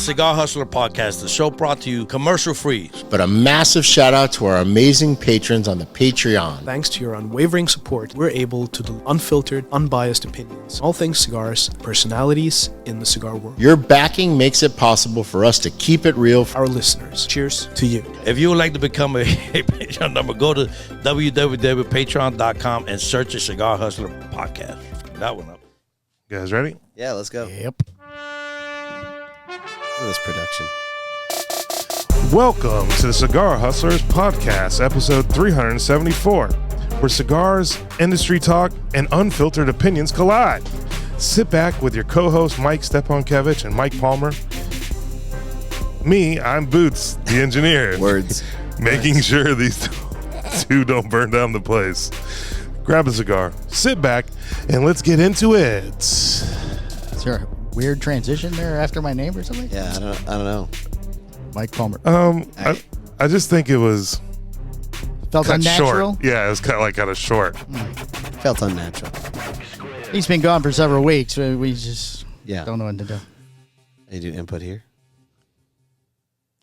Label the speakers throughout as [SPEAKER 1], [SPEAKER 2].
[SPEAKER 1] Cigar Hustler Podcast, the show brought to you commercial-free.
[SPEAKER 2] But a massive shout out to our amazing patrons on the Patreon.
[SPEAKER 3] Thanks to your unwavering support, we're able to do unfiltered, unbiased opinions. All things cigars, personalities in the cigar world.
[SPEAKER 2] Your backing makes it possible for us to keep it real for
[SPEAKER 3] Our listeners. Cheers to you.
[SPEAKER 1] If you would like to become a Patreon member, go to www.patreon.com and search the Cigar Hustler Podcast. That one up.
[SPEAKER 4] You guys ready?
[SPEAKER 5] Yeah, let's go.
[SPEAKER 3] Yep.
[SPEAKER 5] Look at this production.
[SPEAKER 4] Welcome to the Cigar Hustlers Podcast, episode 374, where cigars, industry talk, and unfiltered opinions collide. Sit back with your co-host Mike Stepankevich and Mike Palmer. Me, I'm Boots, the engineer.
[SPEAKER 5] Words.
[SPEAKER 4] Making sure these two don't burn down the place. Grab a cigar, sit back, and let's get into it.
[SPEAKER 6] Is there a weird transition there after my name or something?
[SPEAKER 5] Yeah, I don't know.
[SPEAKER 6] Mike Palmer.
[SPEAKER 4] I just think it was
[SPEAKER 6] Felt
[SPEAKER 4] cut
[SPEAKER 6] unnatural.
[SPEAKER 4] short. Yeah, it was kind of short.
[SPEAKER 5] Felt unnatural.
[SPEAKER 6] He's been gone for several weeks. So we just don't know what to do.
[SPEAKER 5] They do input here.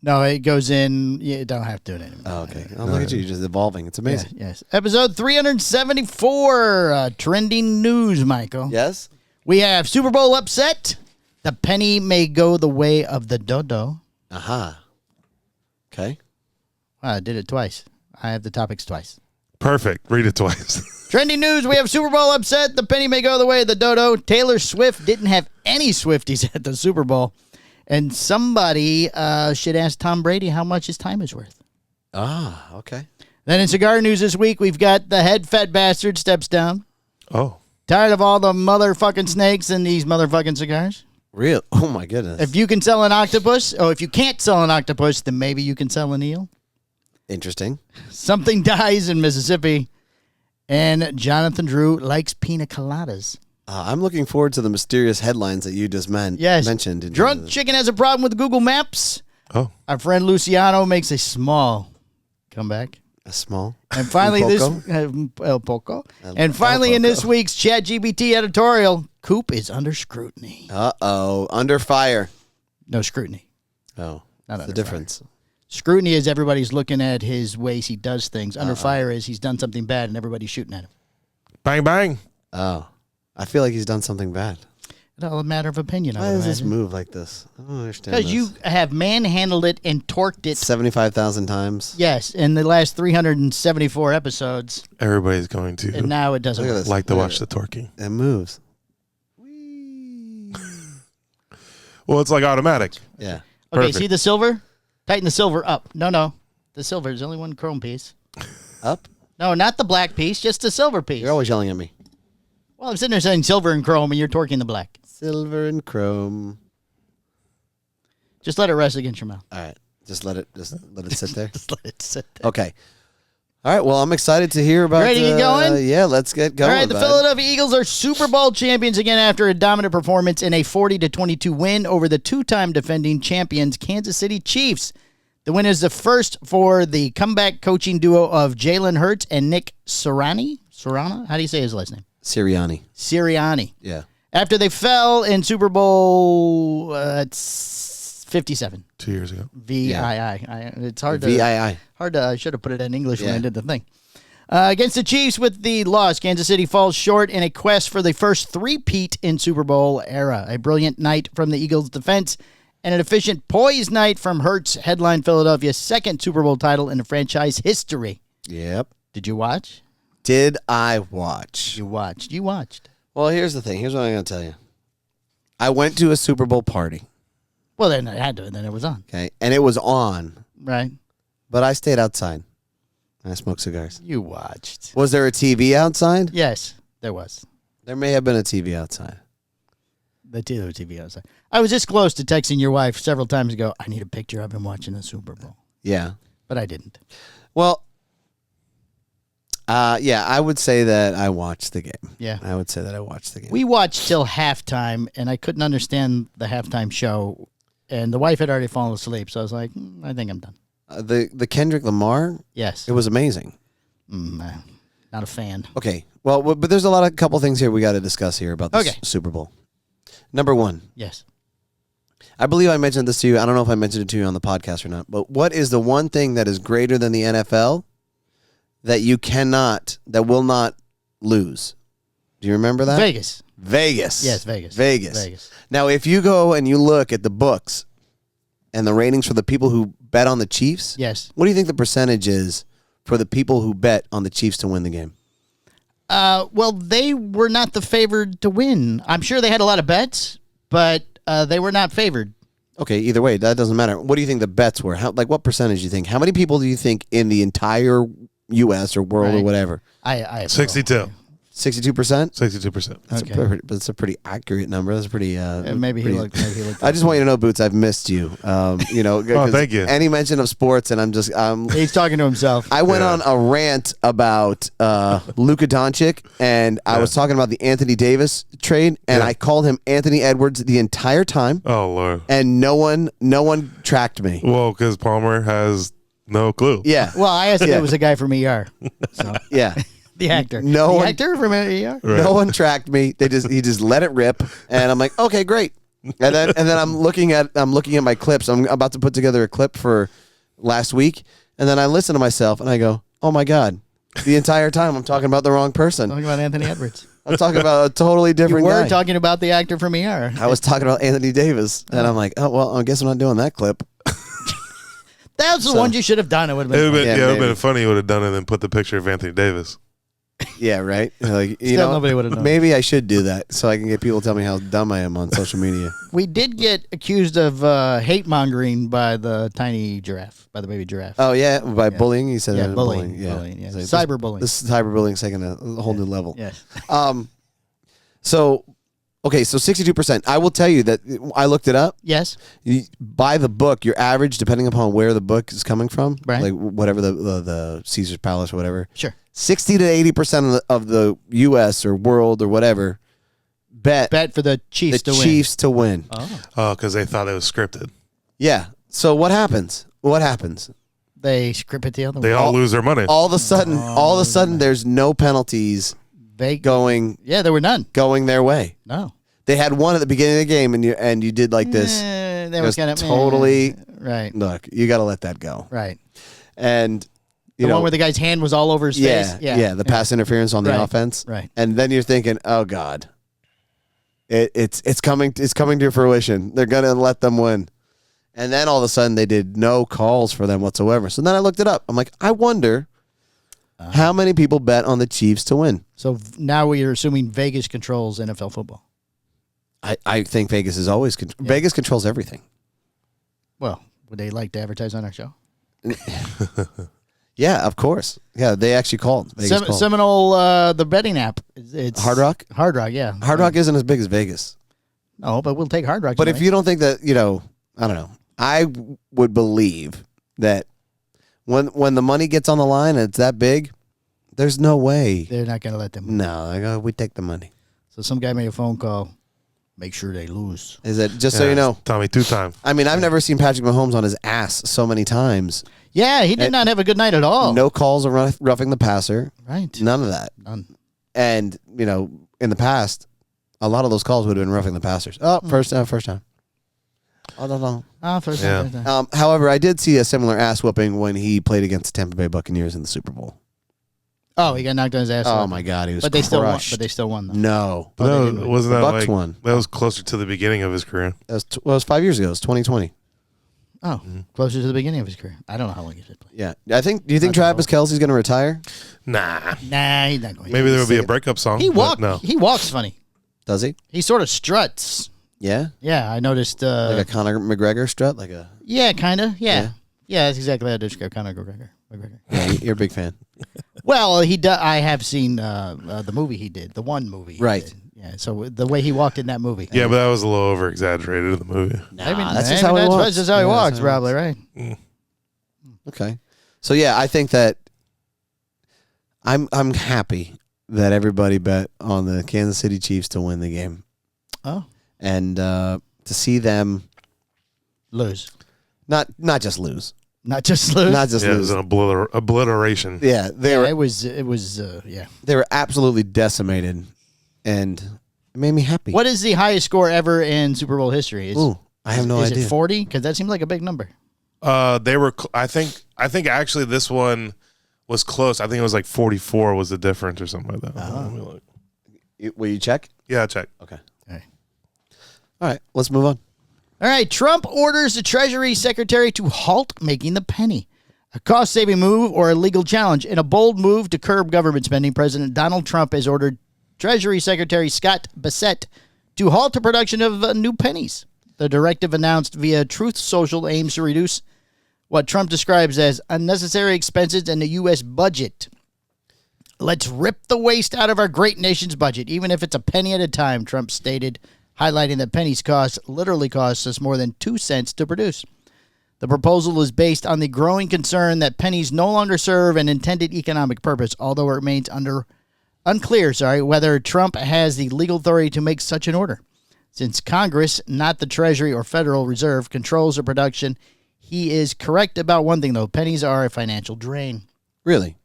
[SPEAKER 6] No, it goes in. You don't have to do it anymore.
[SPEAKER 5] Oh, okay. Oh, look at you, just evolving. It's amazing.
[SPEAKER 6] Yes. Episode 374. Trending news, Michael.
[SPEAKER 5] Yes?
[SPEAKER 6] We have Super Bowl upset. The penny may go the way of the dodo.
[SPEAKER 5] Aha. Okay.
[SPEAKER 6] I did it twice. I have the topics twice.
[SPEAKER 4] Perfect. Read it twice.
[SPEAKER 6] Trending news, we have Super Bowl upset. The penny may go the way of the dodo. Taylor Swift didn't have any Swifties at the Super Bowl. And somebody should ask Tom Brady how much his time is worth.
[SPEAKER 5] Ah, okay.
[SPEAKER 6] Then in cigar news this week, we've got the head fat bastard steps down.
[SPEAKER 4] Oh.
[SPEAKER 6] Tired of all the motherfucking snakes in these motherfucking cigars?
[SPEAKER 5] Real? Oh, my goodness.
[SPEAKER 6] If you can sell an octopus, if you can't sell an octopus, then maybe you can sell an eel.
[SPEAKER 5] Interesting.
[SPEAKER 6] Something dies in Mississippi. And Jonathan Drew likes pina coladas.
[SPEAKER 5] I'm looking forward to the mysterious headlines that you just mentioned.
[SPEAKER 6] Drunk chicken has a problem with Google Maps.
[SPEAKER 4] Oh.
[SPEAKER 6] Our friend Luciano makes a small comeback.
[SPEAKER 5] A small.
[SPEAKER 6] And finally, El Poco. And finally, in this week's ChatGPT editorial, Coop is under scrutiny.
[SPEAKER 5] Uh-oh. Under fire.
[SPEAKER 6] No scrutiny.
[SPEAKER 5] Oh.
[SPEAKER 6] Not
[SPEAKER 5] That's the difference.
[SPEAKER 6] Fire. Scrutiny is everybody's looking at his ways he does things. Under fire is he's done something bad and everybody's shooting at him.
[SPEAKER 4] Bang, bang.
[SPEAKER 5] Oh. I feel like he's done something bad.
[SPEAKER 6] It's all a matter of opinion.
[SPEAKER 5] Why does this move like this? I don't understand.
[SPEAKER 6] Because you have manhandled it and torqued it
[SPEAKER 5] 75,000 times.
[SPEAKER 6] Yes, in the last 374 episodes.
[SPEAKER 4] Everybody's going to.
[SPEAKER 6] And now it doesn't work.
[SPEAKER 4] Like to watch the torquing.
[SPEAKER 5] It moves.
[SPEAKER 4] Well, it's like automatic.
[SPEAKER 5] Yeah.
[SPEAKER 6] Okay,
[SPEAKER 4] Perfect.
[SPEAKER 6] see the silver? Tighten the silver up. No. The silver is only one chrome piece.
[SPEAKER 5] Up?
[SPEAKER 6] No, not the black piece, just the silver piece.
[SPEAKER 5] You're always yelling at me.
[SPEAKER 6] Well, I'm sitting there saying silver and chrome, and you're torquing the black.
[SPEAKER 5] Silver and chrome.
[SPEAKER 6] Just let it rest against your mouth.
[SPEAKER 5] All right. Just let it sit there.
[SPEAKER 6] Just let it sit there.
[SPEAKER 5] Okay. All right. Well, I'm excited to hear about.
[SPEAKER 6] Ready to get going?
[SPEAKER 5] Yeah, let's get going.
[SPEAKER 6] All right, the Philadelphia Eagles are Super Bowl champions again after a dominant performance in a 40-22 win over the two-time defending champions Kansas City Chiefs. The win is the first for the comeback coaching duo of Jalen Hurts and Nick Sirianni? How do you say his last name? Sirianni.
[SPEAKER 5] Yeah.
[SPEAKER 6] After they fell in Super Bowl 57.
[SPEAKER 4] 2 years ago.
[SPEAKER 6] VII. It's hard to...
[SPEAKER 5] VII.
[SPEAKER 6] I should have put it in English when I did the thing. Against the Chiefs with the loss, Kansas City falls short in a quest for the first three-peat in Super Bowl era. A brilliant night from the Eagles' defense and an efficient poised night from Hurts headline Philadelphia's second Super Bowl title in the franchise history.
[SPEAKER 5] Yep.
[SPEAKER 6] Did you watch?
[SPEAKER 5] Did I watch?
[SPEAKER 6] You watched.
[SPEAKER 5] Well, here's the thing. Here's what I'm going to tell you. I went to a Super Bowl party.
[SPEAKER 6] Well, then I had to. Then it was on.
[SPEAKER 5] Okay. And it was on.
[SPEAKER 6] Right.
[SPEAKER 5] But I stayed outside. And I smoked cigars.
[SPEAKER 6] You watched.
[SPEAKER 5] Was there a TV outside?
[SPEAKER 6] Yes, there was.
[SPEAKER 5] There may have been a TV outside.
[SPEAKER 6] The TV outside. I was this close to texting your wife several times ago. I need a picture of him watching the Super Bowl.
[SPEAKER 5] Yeah.
[SPEAKER 6] But I didn't.
[SPEAKER 5] Well, I would say that I watched the game.
[SPEAKER 6] Yeah.
[SPEAKER 5] I would say that I watched the game.
[SPEAKER 6] We watched till halftime, and I couldn't understand the halftime show, and the wife had already fallen asleep, so I was like, I think I'm done.
[SPEAKER 5] The Kendrick Lamar?
[SPEAKER 6] Yes.
[SPEAKER 5] It was amazing.
[SPEAKER 6] Not a fan.
[SPEAKER 5] Okay. Well, but there's couple things here we got to discuss here about the Super Bowl. Number one.
[SPEAKER 6] Yes.
[SPEAKER 5] I believe I mentioned this to you. I don't know if I mentioned it to you on the podcast or not. But what is the one thing that is greater than the NFL that that will not lose? Do you remember that?
[SPEAKER 6] Vegas.
[SPEAKER 5] Yes,
[SPEAKER 6] Vegas.
[SPEAKER 5] Vegas. Now, if you go and you look at the books and the ratings for the people who bet on the Chiefs,
[SPEAKER 6] Yes.
[SPEAKER 5] what do you think the percentage is for the people who bet on the Chiefs to win the game?
[SPEAKER 6] Well, they were not the favored to win. I'm sure they had a lot of bets, but they were not favored.
[SPEAKER 5] Okay, either way, that doesn't matter. What do you think the bets were? What percentage do you think? How many people do you think in the entire U.S. or world or whatever?
[SPEAKER 6] I
[SPEAKER 4] 62.
[SPEAKER 5] 62%?
[SPEAKER 4] 62%.
[SPEAKER 5] That's a pretty accurate number. That's a pretty.
[SPEAKER 6] Maybe he looked.
[SPEAKER 5] I just want you to know, Boots, I've missed you.
[SPEAKER 4] Oh, thank you.
[SPEAKER 5] Any mention of sports, and I'm just.
[SPEAKER 6] He's talking to himself.
[SPEAKER 5] I went on a rant about Luka Doncic, and I was talking about the Anthony Davis trade, and I called him Anthony Edwards the entire time.
[SPEAKER 4] Oh, Lord.
[SPEAKER 5] And no one tracked me.
[SPEAKER 4] Well, because Palmer has no clue.
[SPEAKER 5] Yeah.
[SPEAKER 6] Well, I asked if it was a guy from ER. So.
[SPEAKER 5] Yeah.
[SPEAKER 6] The actor. Actor from ER?
[SPEAKER 5] Right. No one tracked me. He just let it rip, and I'm like, okay, great. And then I'm looking at my clips. I'm about to put together a clip for last week, and then I listen to myself and I go, oh my God, the entire time I'm talking about the wrong person.
[SPEAKER 6] Talking about Anthony Edwards.
[SPEAKER 5] I'm talking about a totally different
[SPEAKER 6] You were
[SPEAKER 5] guy.
[SPEAKER 6] talking about the actor from ER.
[SPEAKER 5] I was talking about Anthony Davis, and I'm like, oh well, I guess I'm not doing that clip.
[SPEAKER 6] That's the one you should have done. It would have
[SPEAKER 4] It
[SPEAKER 6] been.
[SPEAKER 4] would have been funny. You would have done it and then put the picture of Anthony Davis.
[SPEAKER 5] Yeah, right. Like
[SPEAKER 6] Still nobody would have known.
[SPEAKER 5] Maybe I should do that so I can get people to tell me how dumb I am on social media.
[SPEAKER 6] We did get accused of hate mongering by the tiny giraffe, by the baby giraffe.
[SPEAKER 5] Oh yeah, by bullying. You said
[SPEAKER 6] bullying.
[SPEAKER 5] Yeah,
[SPEAKER 6] Bullying, yeah.
[SPEAKER 5] It's like,
[SPEAKER 6] Cyberbullying.
[SPEAKER 5] This cyberbullying taking a whole new level.
[SPEAKER 6] Yes.
[SPEAKER 5] So 62%. I will tell you that I looked it up.
[SPEAKER 6] Yes.
[SPEAKER 5] By the book, your average, depending upon where the book is coming from,
[SPEAKER 6] Right.
[SPEAKER 5] like whatever the Caesar's Palace or whatever.
[SPEAKER 6] Sure.
[SPEAKER 5] 60 to 80% of the U.S. or world or whatever bet
[SPEAKER 6] for the Chiefs
[SPEAKER 5] the
[SPEAKER 6] to win.
[SPEAKER 5] Chiefs to win.
[SPEAKER 4] Oh, because they thought it was scripted.
[SPEAKER 5] Yeah. So what happens?
[SPEAKER 6] They script it the other
[SPEAKER 4] They
[SPEAKER 6] way.
[SPEAKER 4] all lose their money.
[SPEAKER 5] All of a sudden, there's no penalties going
[SPEAKER 6] there were none.
[SPEAKER 5] going their way.
[SPEAKER 6] No.
[SPEAKER 5] They had one at the beginning of the game, and you did like this.
[SPEAKER 6] That was kind of
[SPEAKER 5] totally
[SPEAKER 6] right.
[SPEAKER 5] Look, you got to let that go.
[SPEAKER 6] Right.
[SPEAKER 5] And
[SPEAKER 6] The one where the guy's hand was all over his face.
[SPEAKER 5] Yeah, the pass interference on the
[SPEAKER 6] Right.
[SPEAKER 5] offense.
[SPEAKER 6] Right.
[SPEAKER 5] And then you're thinking, oh God, it's coming to fruition. They're gonna let them win. And then all of a sudden they did no calls for them whatsoever. So then I looked it up. I'm like, I wonder how many people bet on the Chiefs to win.
[SPEAKER 6] So now we are assuming Vegas controls NFL football.
[SPEAKER 5] I think Vegas is always Vegas controls everything.
[SPEAKER 6] Well, would they like to advertise on our show?
[SPEAKER 5] Yeah, of course. Yeah, they actually called. Vegas called.
[SPEAKER 6] Seminole, the betting app. It's
[SPEAKER 5] Hard Rock?
[SPEAKER 6] Hard Rock, yeah.
[SPEAKER 5] Hard Rock isn't as big as Vegas.
[SPEAKER 6] No, but we'll take Hard Rock.
[SPEAKER 5] But if you don't think that, I don't know. I would believe that when the money gets on the line and it's that big, there's no way.
[SPEAKER 6] they're not going to let them.
[SPEAKER 5] No, I go, we take the money.
[SPEAKER 6] So some guy made a phone call. Make sure they lose.
[SPEAKER 5] Is it just so you know?
[SPEAKER 4] Tommy, 2-time.
[SPEAKER 5] I mean, I've never seen Patrick Mahomes on his ass so many times.
[SPEAKER 6] Yeah, he did not have a good night at all.
[SPEAKER 5] No calls of roughing the passer.
[SPEAKER 6] Right.
[SPEAKER 5] None of that.
[SPEAKER 6] None.
[SPEAKER 5] And, in the past, a lot of those calls would have been roughing the passers. Oh, first time. I don't know.
[SPEAKER 6] First
[SPEAKER 4] Yeah.
[SPEAKER 6] time.
[SPEAKER 5] However, I did see a similar ass whooping when he played against the Tampa Bay Buccaneers in the Super Bowl.
[SPEAKER 6] Oh, he got knocked on his ass.
[SPEAKER 5] Oh my God, he was
[SPEAKER 6] But they still won.
[SPEAKER 5] crushed.
[SPEAKER 6] But they still won, though.
[SPEAKER 5] No.
[SPEAKER 4] But
[SPEAKER 6] they
[SPEAKER 4] that
[SPEAKER 6] didn't win.
[SPEAKER 4] wasn't
[SPEAKER 5] The
[SPEAKER 4] that
[SPEAKER 5] Bucs
[SPEAKER 4] like
[SPEAKER 5] won.
[SPEAKER 4] that was closer to the beginning of his career.
[SPEAKER 5] That was it was 5 years ago. It was 2020.
[SPEAKER 6] Oh, closer to the beginning of his career. I don't know how long he did play.
[SPEAKER 5] Yeah. Do you think Travis Kelce's going to retire?
[SPEAKER 4] Nah.
[SPEAKER 6] Nah, he's not going.
[SPEAKER 4] Maybe there will be a breakup song.
[SPEAKER 6] He
[SPEAKER 4] but
[SPEAKER 6] walks.
[SPEAKER 4] No.
[SPEAKER 6] He walks funny.
[SPEAKER 5] Does he?
[SPEAKER 6] He sort of struts.
[SPEAKER 5] Yeah.
[SPEAKER 6] Yeah, I noticed.
[SPEAKER 5] Like a Conor McGregor strut? Like a.
[SPEAKER 6] Yeah, kind of.
[SPEAKER 5] Yeah.
[SPEAKER 6] Yeah, that's exactly how I describe Conor McGregor.
[SPEAKER 5] Yeah, you're a big fan.
[SPEAKER 6] Well, I have seen the movie he did, the one movie. he
[SPEAKER 5] Right.
[SPEAKER 6] did. Yeah. So the way he walked in that movie.
[SPEAKER 4] Yeah, but that was a little over exaggerated in the movie.
[SPEAKER 5] That's just how he
[SPEAKER 6] That's
[SPEAKER 5] walks.
[SPEAKER 6] just how he
[SPEAKER 5] Yeah,
[SPEAKER 6] walks,
[SPEAKER 5] that's how he
[SPEAKER 6] probably, right?
[SPEAKER 5] Okay. So yeah, I think that I'm happy that everybody bet on the Kansas City Chiefs to win the game.
[SPEAKER 6] Oh,
[SPEAKER 5] And to see them
[SPEAKER 6] lose,
[SPEAKER 5] not just lose.
[SPEAKER 6] not just lose.
[SPEAKER 5] Not just
[SPEAKER 4] Yeah, it
[SPEAKER 5] lose.
[SPEAKER 4] was an obliteration.
[SPEAKER 5] Yeah, they were
[SPEAKER 6] it was. Yeah.
[SPEAKER 5] they were absolutely decimated, and it made me happy.
[SPEAKER 6] What is the highest score ever in Super Bowl history? It's
[SPEAKER 5] Ooh. I have no
[SPEAKER 6] Is
[SPEAKER 5] idea.
[SPEAKER 6] it 40? Because that seems like a big number.
[SPEAKER 4] They were. I think actually this one was close. I think it was like 44 was the difference or something like that. Let me look.
[SPEAKER 5] Will you check?
[SPEAKER 4] Yeah, check.
[SPEAKER 5] Okay.
[SPEAKER 6] Okay.
[SPEAKER 5] All right. Let's move on.
[SPEAKER 6] All right. Trump orders the Treasury Secretary to halt making the penny. A cost-saving move or a legal challenge. In a bold move to curb government spending, President Donald Trump has ordered Treasury Secretary Scott Bessent to halt the production of new pennies. The directive announced via Truth Social aims to reduce what Trump describes as unnecessary expenses in the U.S. budget. Let's rip the waste out of our great nation's budget, even if it's a penny at a time, Trump stated, highlighting that pennies literally cost us more than 2 cents to produce. The proposal is based on the growing concern that pennies no longer serve an intended economic purpose, although it remains unclear whether Trump has the legal authority to make such an order. Since Congress, not the Treasury or Federal Reserve, controls the production, he is correct about one thing, though. Pennies are a financial drain.
[SPEAKER 5] Really?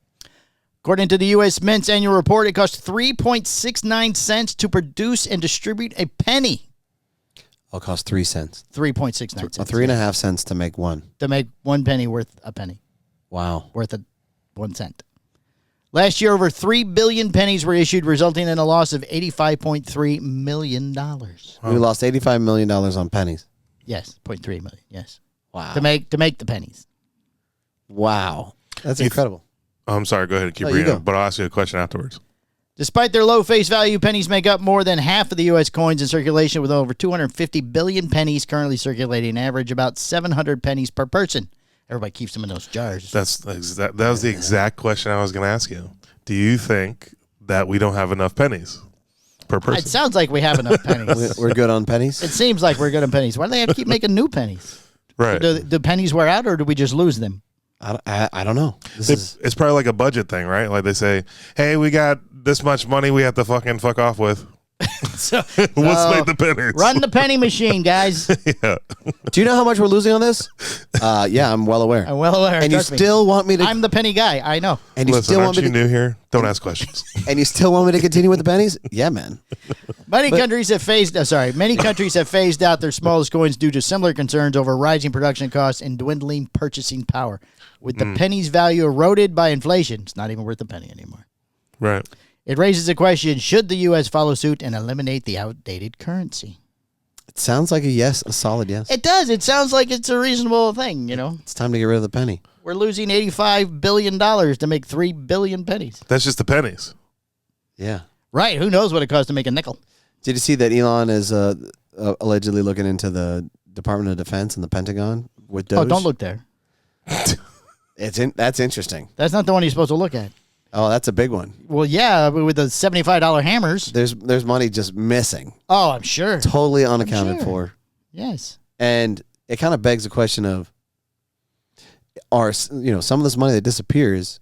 [SPEAKER 6] According to the U.S. Mint's annual report, it costs 3.69 cents to produce and distribute a penny.
[SPEAKER 5] It'll cost 3 cents.
[SPEAKER 6] 3.69 cents.
[SPEAKER 5] 3.5 cents to make one.
[SPEAKER 6] To make 1 penny worth a penny.
[SPEAKER 5] Wow.
[SPEAKER 6] Worth 1 cent. Last year, over 3 billion pennies were issued, resulting in a loss of $85.3 million.
[SPEAKER 5] We lost $85 million on pennies.
[SPEAKER 6] Yes, 0.3 million, yes.
[SPEAKER 5] Wow.
[SPEAKER 6] To make the pennies.
[SPEAKER 5] Wow. That's incredible.
[SPEAKER 4] I'm sorry. Go ahead and keep
[SPEAKER 5] you
[SPEAKER 4] reading.
[SPEAKER 5] go.
[SPEAKER 4] But I'll ask you a question afterwards.
[SPEAKER 6] Despite their low face value, pennies make up more than half of the U.S. coins in circulation, with over 250 billion pennies currently circulating, average about 700 pennies per person. Everybody keeps them in those jars.
[SPEAKER 4] That was the exact question I was going to ask you. Do you think that we don't have enough pennies per person?
[SPEAKER 6] It sounds like we have enough pennies.
[SPEAKER 5] We're good on pennies?
[SPEAKER 6] It seems like we're good on pennies. Why do they have to keep making new pennies?
[SPEAKER 4] Right.
[SPEAKER 6] Do pennies wear out, or do we just lose them?
[SPEAKER 5] I don't know.
[SPEAKER 4] It's probably like a budget thing, right? Like they say, hey, we got this much money we have to fuck off with. Let's make the pennies.
[SPEAKER 6] Run the penny machine, guys.
[SPEAKER 4] Yeah.
[SPEAKER 5] Do you know how much we're losing on this? Yeah, I'm well aware.
[SPEAKER 6] I'm well aware.
[SPEAKER 5] And you
[SPEAKER 6] Trust me.
[SPEAKER 5] still want me to...
[SPEAKER 6] I'm the penny guy. I know.
[SPEAKER 5] And you
[SPEAKER 4] Listen,
[SPEAKER 5] still
[SPEAKER 4] aren't
[SPEAKER 5] want me
[SPEAKER 4] you
[SPEAKER 5] to...
[SPEAKER 4] new here? Don't ask questions.
[SPEAKER 5] And you still want me to continue with the pennies? Yeah, man.
[SPEAKER 6] Many countries have phased out their smallest coins due to similar concerns over rising production costs and dwindling purchasing power. With the penny's value eroded by inflation, it's not even worth a penny anymore.
[SPEAKER 4] Right.
[SPEAKER 6] It raises the question, should the U.S. follow suit and eliminate the outdated currency?
[SPEAKER 5] It sounds like a solid yes.
[SPEAKER 6] It does. It sounds like it's a reasonable thing, you know.
[SPEAKER 5] It's time to get rid of the penny.
[SPEAKER 6] We're losing $85 billion to make 3 billion pennies.
[SPEAKER 4] That's just the pennies.
[SPEAKER 5] Yeah.
[SPEAKER 6] Right. Who knows what it costs to make a nickel?
[SPEAKER 5] Did you see that Elon is allegedly looking into the Department of Defense and the Pentagon with Doge?
[SPEAKER 6] Oh, don't look there.
[SPEAKER 5] That's interesting.
[SPEAKER 6] That's not the one you're supposed to look at.
[SPEAKER 5] Oh, that's a big one.
[SPEAKER 6] Well, yeah, with the $75 hammers.
[SPEAKER 5] There's money just missing.
[SPEAKER 6] Oh, I'm sure.
[SPEAKER 5] Totally unaccounted
[SPEAKER 6] sure.
[SPEAKER 5] for.
[SPEAKER 6] Yes.
[SPEAKER 5] And it kind of begs the question of, some of this money that disappears,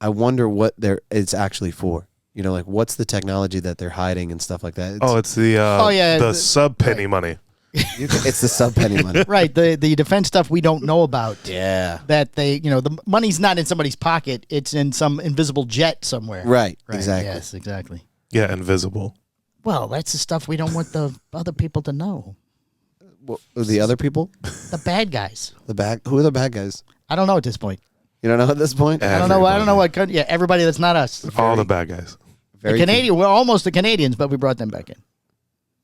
[SPEAKER 5] I wonder what it's actually for. Like what's the technology that they're hiding and stuff like that.
[SPEAKER 4] It's the the sub penny money.
[SPEAKER 5] It's the sub penny money.
[SPEAKER 6] Right. The defense stuff we don't know about.
[SPEAKER 5] Yeah.
[SPEAKER 6] That the money's not in somebody's pocket. It's in some invisible jet somewhere.
[SPEAKER 5] Right. Exactly.
[SPEAKER 6] Yes, exactly.
[SPEAKER 4] Yeah, invisible.
[SPEAKER 6] Well, that's the stuff we don't want the other people to know.
[SPEAKER 5] Well, the other people?
[SPEAKER 6] The bad guys.
[SPEAKER 5] Who are the bad guys?
[SPEAKER 6] I don't know at this point.
[SPEAKER 5] You don't know at this point?
[SPEAKER 6] I don't know what country. Yeah, everybody that's not us.
[SPEAKER 4] All the bad guys.
[SPEAKER 6] The Canadian. We're almost the Canadians, but we brought them back in.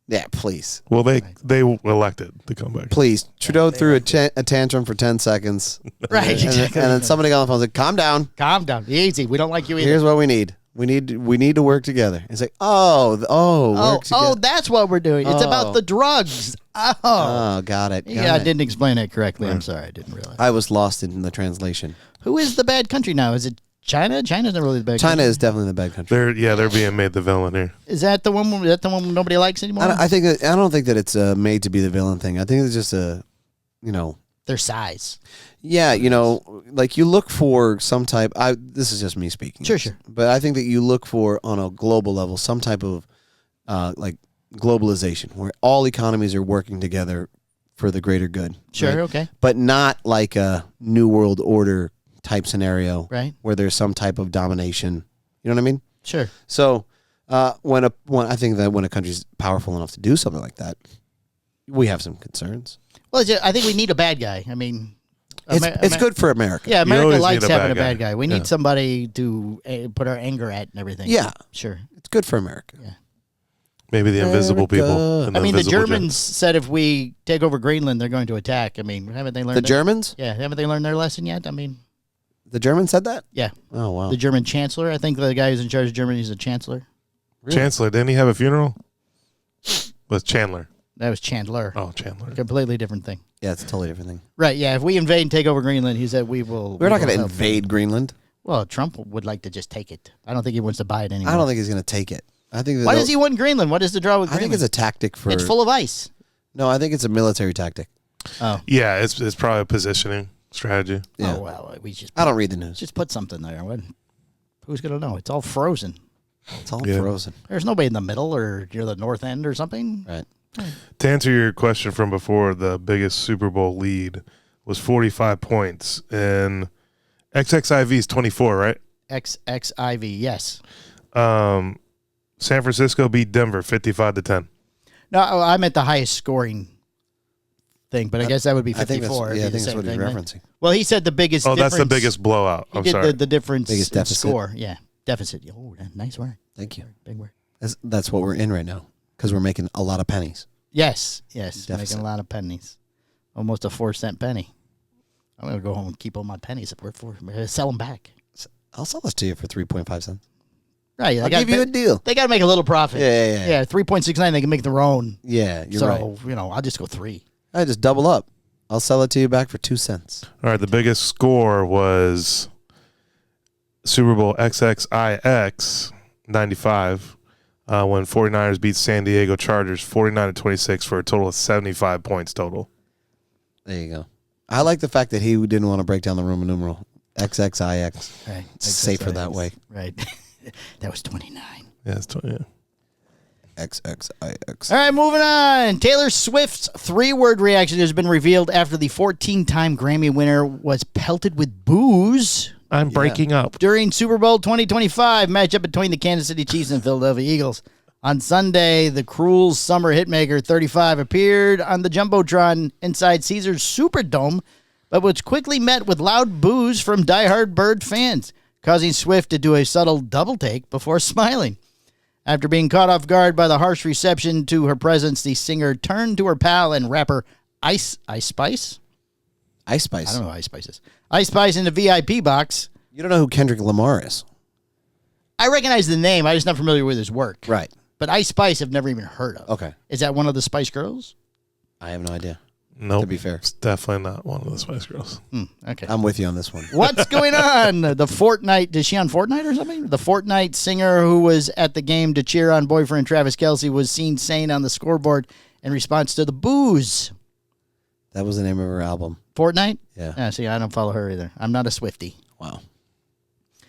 [SPEAKER 5] Yeah, please.
[SPEAKER 4] Well, they elected to come back.
[SPEAKER 5] Please. Trudeau threw a tantrum for 10 seconds.
[SPEAKER 6] Right.
[SPEAKER 5] And then somebody got on the phone and said, calm down.
[SPEAKER 6] Calm down. Easy. We don't like you either.
[SPEAKER 5] Here's what we need. We need to work together. It's like, work together.
[SPEAKER 6] That's what we're doing. It's about the drugs.
[SPEAKER 5] Oh, got it.
[SPEAKER 6] I didn't explain it correctly. I'm sorry. I didn't realize.
[SPEAKER 5] I was lost in the translation.
[SPEAKER 6] Who is the bad country now? Is it China? China's not really the bad
[SPEAKER 5] China
[SPEAKER 6] country.
[SPEAKER 5] is definitely the bad country.
[SPEAKER 4] They're being made the villain here.
[SPEAKER 6] Is that the one nobody likes anymore?
[SPEAKER 5] I don't think that it's made to be the villain thing. I think it's just
[SPEAKER 6] their size.
[SPEAKER 5] Yeah, like you look for some type. This is just me speaking.
[SPEAKER 6] Sure.
[SPEAKER 5] But I think that you look for on a global level some type of like globalization where all economies are working together for the greater good.
[SPEAKER 6] Sure.
[SPEAKER 5] Right?
[SPEAKER 6] Okay.
[SPEAKER 5] But not like a new world order type scenario,
[SPEAKER 6] Right.
[SPEAKER 5] Where there's some type of domination. You know what I mean?
[SPEAKER 6] Sure.
[SPEAKER 5] So I think that when a country's powerful enough to do something like that, We have some concerns.
[SPEAKER 6] Well, I think we need a bad guy. I mean,
[SPEAKER 5] It's good for America.
[SPEAKER 6] Yeah, America
[SPEAKER 4] always
[SPEAKER 6] likes
[SPEAKER 4] need a
[SPEAKER 6] having
[SPEAKER 4] bad
[SPEAKER 6] a bad
[SPEAKER 4] guy.
[SPEAKER 6] guy. We need somebody to put our anger at and everything.
[SPEAKER 5] Yeah.
[SPEAKER 6] Sure.
[SPEAKER 5] It's good for America.
[SPEAKER 6] Yeah.
[SPEAKER 4] Maybe the invisible people. And
[SPEAKER 6] I mean, the
[SPEAKER 4] invisible
[SPEAKER 6] Germans said if we take over Greenland, they're going to attack. I mean, haven't they learned
[SPEAKER 5] The Germans?
[SPEAKER 6] Yeah, haven't they learned their lesson yet? I mean,
[SPEAKER 5] The Germans said that?
[SPEAKER 6] yeah.
[SPEAKER 5] Oh, wow.
[SPEAKER 6] The German chancellor. I think the guy who's in charge of Germany is a chancellor.
[SPEAKER 4] Chancellor, didn't he have a funeral? Was Chandler?
[SPEAKER 6] That was Chandler.
[SPEAKER 4] Oh, Chandler.
[SPEAKER 6] Completely different thing.
[SPEAKER 5] Yeah, it's a totally different thing.
[SPEAKER 6] Right, yeah. If we invade and take over Greenland, he said we will.
[SPEAKER 5] We're not going to
[SPEAKER 6] help.
[SPEAKER 5] invade Greenland.
[SPEAKER 6] Well, Trump would like to just take it. I don't think he wants to buy it anymore.
[SPEAKER 5] I don't think he's going to take it. I think.
[SPEAKER 6] Why does he want Greenland? What is the draw with
[SPEAKER 5] I
[SPEAKER 6] Greenland?
[SPEAKER 5] think it's a tactic for.
[SPEAKER 6] It's full of ice.
[SPEAKER 5] No, I think it's a military tactic.
[SPEAKER 6] Oh.
[SPEAKER 4] Yeah, it's probably a positioning strategy.
[SPEAKER 5] Yeah.
[SPEAKER 6] Oh, well, we just
[SPEAKER 5] I don't read the news.
[SPEAKER 6] just put something there. Who's going to know? It's all frozen.
[SPEAKER 5] It's all
[SPEAKER 4] Yeah.
[SPEAKER 5] frozen.
[SPEAKER 6] There's nobody in the middle or near the north end or something.
[SPEAKER 5] Right.
[SPEAKER 4] To answer your question from before, the biggest Super Bowl lead was 45 points, and XXIV's 24, right?
[SPEAKER 6] XXIV, yes.
[SPEAKER 4] San Francisco beat Denver 55-10.
[SPEAKER 6] No, I meant the highest scoring thing, but I guess that would be
[SPEAKER 5] I think
[SPEAKER 6] 54.
[SPEAKER 5] that's,
[SPEAKER 6] It'd
[SPEAKER 5] yeah, I
[SPEAKER 6] be the
[SPEAKER 5] think that's
[SPEAKER 6] same
[SPEAKER 5] what he's
[SPEAKER 6] thing,
[SPEAKER 5] referencing.
[SPEAKER 6] Well, he said the biggest
[SPEAKER 4] Oh, that's the
[SPEAKER 6] difference-
[SPEAKER 4] biggest blowout.
[SPEAKER 6] He
[SPEAKER 4] I'm
[SPEAKER 6] did
[SPEAKER 4] sorry.
[SPEAKER 6] the difference
[SPEAKER 5] Biggest
[SPEAKER 6] in
[SPEAKER 5] deficit.
[SPEAKER 6] score. Yeah, deficit. Oh, nice word.
[SPEAKER 5] Thank you.
[SPEAKER 6] Big word.
[SPEAKER 5] That's what we're in right now because we're making a lot of pennies.
[SPEAKER 6] Yes,
[SPEAKER 5] Deficit.
[SPEAKER 6] making a lot of pennies. Almost a 4-cent penny. I'm going to go home and keep all my pennies. Sell them back.
[SPEAKER 5] I'll sell this to you for 3.5 cents.
[SPEAKER 6] Right.
[SPEAKER 5] I'll give you a deal.
[SPEAKER 6] They got to make a little profit.
[SPEAKER 5] Yeah.
[SPEAKER 6] Yeah, 3.69, they can make their own.
[SPEAKER 5] Yeah, you're right.
[SPEAKER 6] I'll just go 3.
[SPEAKER 5] I just double up. I'll sell it to you back for 2 cents.
[SPEAKER 4] All right, the biggest score was Super Bowl XXIX 95 when 49ers beat San Diego Chargers 49-26 for a total of 75 points total.
[SPEAKER 5] There you go. I like the fact that he didn't want to break down the Roman numeral. XXIX.
[SPEAKER 6] Right.
[SPEAKER 5] It's safer that way.
[SPEAKER 6] Right. That was 29.
[SPEAKER 4] Yeah, it's yeah.
[SPEAKER 5] XXIX.
[SPEAKER 6] All right, moving on. Taylor Swift's 3-word reaction has been revealed after the 14-time Grammy winner was pelted with booze
[SPEAKER 4] I'm breaking up.
[SPEAKER 6] during Super Bowl 2025 matchup between the Kansas City Chiefs and Philadelphia Eagles. On Sunday, the cruel summer hitmaker 35 appeared on the Jumbotron inside Caesars Superdome, but was quickly met with loud boos from diehard Bird fans, causing Swift to do a subtle double take before smiling. After being caught off guard by the harsh reception to her presence, the singer turned to her pal and rapper Ice Spice?
[SPEAKER 5] Ice Spice.
[SPEAKER 6] I don't know who Ice Spice is. Ice Spice in the VIP box.
[SPEAKER 5] You don't know who Kendrick Lamar is.
[SPEAKER 6] I recognize the name. I'm just not familiar with his work.
[SPEAKER 5] Right.
[SPEAKER 6] But Ice Spice I've never even heard of.
[SPEAKER 5] Okay.
[SPEAKER 6] Is that one of the Spice Girls?
[SPEAKER 5] I have no idea.
[SPEAKER 4] Nope.
[SPEAKER 5] To be fair.
[SPEAKER 4] It's definitely not one of the Spice Girls.
[SPEAKER 6] Okay.
[SPEAKER 5] I'm with you on this one.
[SPEAKER 6] What's going on? The Fortnite, is she on Fortnite or something? The Fortnite singer who was at the game to cheer on boyfriend Travis Kelce was seen saying on the scoreboard in response to the boos.
[SPEAKER 5] That was the name of her album.
[SPEAKER 6] Fortnite?
[SPEAKER 5] Yeah.
[SPEAKER 6] See, I don't follow her either. I'm not a Swiftie.
[SPEAKER 5] Wow.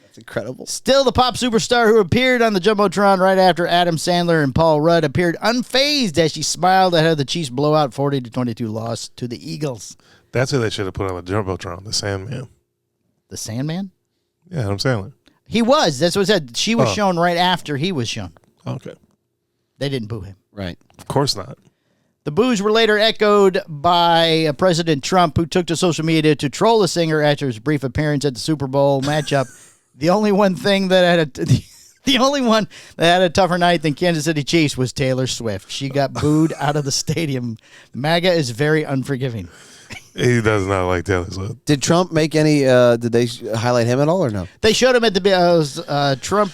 [SPEAKER 5] That's incredible.
[SPEAKER 6] Still, the pop superstar who appeared on the Jumbotron right after Adam Sandler and Paul Rudd appeared unfazed as she smiled ahead of the Chiefs' blowout 40-22 loss to the Eagles.
[SPEAKER 4] That's who they should have put on the Jumbotron, the Sandman.
[SPEAKER 6] The Sandman?
[SPEAKER 4] Yeah, Adam Sandler.
[SPEAKER 6] He was. That's what it said. She was
[SPEAKER 4] Oh.
[SPEAKER 6] shown right after he was shown.
[SPEAKER 4] Okay.
[SPEAKER 6] They didn't boo him.
[SPEAKER 5] Right.
[SPEAKER 4] Of course not.
[SPEAKER 6] The boos were later echoed by President Trump, who took to social media to troll the singer after his brief appearance at the Super Bowl matchup. The only one that had a tougher night than Kansas City Chiefs was Taylor Swift. She got booed out of the stadium. MAGA is very unforgiving.
[SPEAKER 4] He does not like Taylor Swift.
[SPEAKER 5] Did Trump make any, did they highlight him at all or no?
[SPEAKER 6] They showed him at the Trump.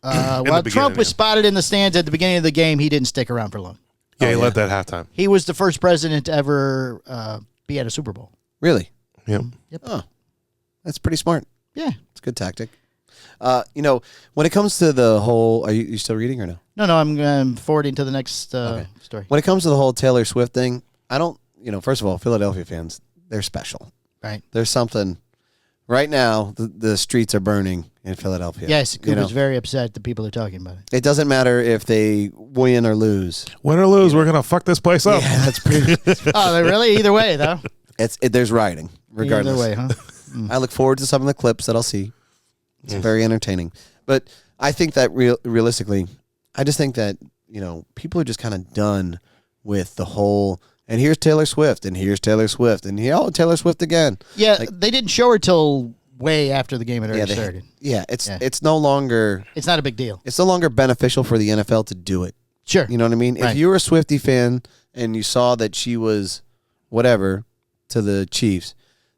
[SPEAKER 6] While Trump
[SPEAKER 4] beginning,
[SPEAKER 6] was
[SPEAKER 4] yeah.
[SPEAKER 6] spotted in the stands at the beginning of the game, he didn't stick around for long.
[SPEAKER 4] Yeah, he led that halftime.
[SPEAKER 6] He was the first president to ever be at a Super Bowl.
[SPEAKER 5] Really?
[SPEAKER 4] Yep.
[SPEAKER 5] Oh, that's pretty smart.
[SPEAKER 6] Yeah.
[SPEAKER 5] It's a good tactic. When it comes to the whole, are you still reading or no?
[SPEAKER 6] No, I'm forwarding to the next story.
[SPEAKER 5] When it comes to the whole Taylor Swift thing, I don't, first of all, Philadelphia fans, they're special.
[SPEAKER 6] Right.
[SPEAKER 5] There's something, right now, the streets are burning in Philadelphia.
[SPEAKER 6] Yes, Coop is very upset that people are talking about it.
[SPEAKER 5] It doesn't matter if they win or lose.
[SPEAKER 4] Win or lose, we're going to fuck this place up.
[SPEAKER 5] Yeah, that's pretty,
[SPEAKER 6] Oh, they really? Either way, though.
[SPEAKER 5] there's rioting, regardless.
[SPEAKER 6] Either way, huh?
[SPEAKER 5] I look forward to some of the clips that I'll see. It's very entertaining. But I think that realistically, I just think that, people are just kind of done with the whole And here's Taylor Swift, and here's Taylor Swift, and Taylor Swift again.
[SPEAKER 6] Yeah,
[SPEAKER 5] Like-
[SPEAKER 6] they didn't show her till way after the game had already started.
[SPEAKER 5] It's no longer
[SPEAKER 6] It's not a big deal.
[SPEAKER 5] it's no longer beneficial for the NFL to do it.
[SPEAKER 6] Sure.
[SPEAKER 5] You know what I mean?
[SPEAKER 6] Right.
[SPEAKER 5] If you were a Swiftie fan and you saw that she was whatever to the Chiefs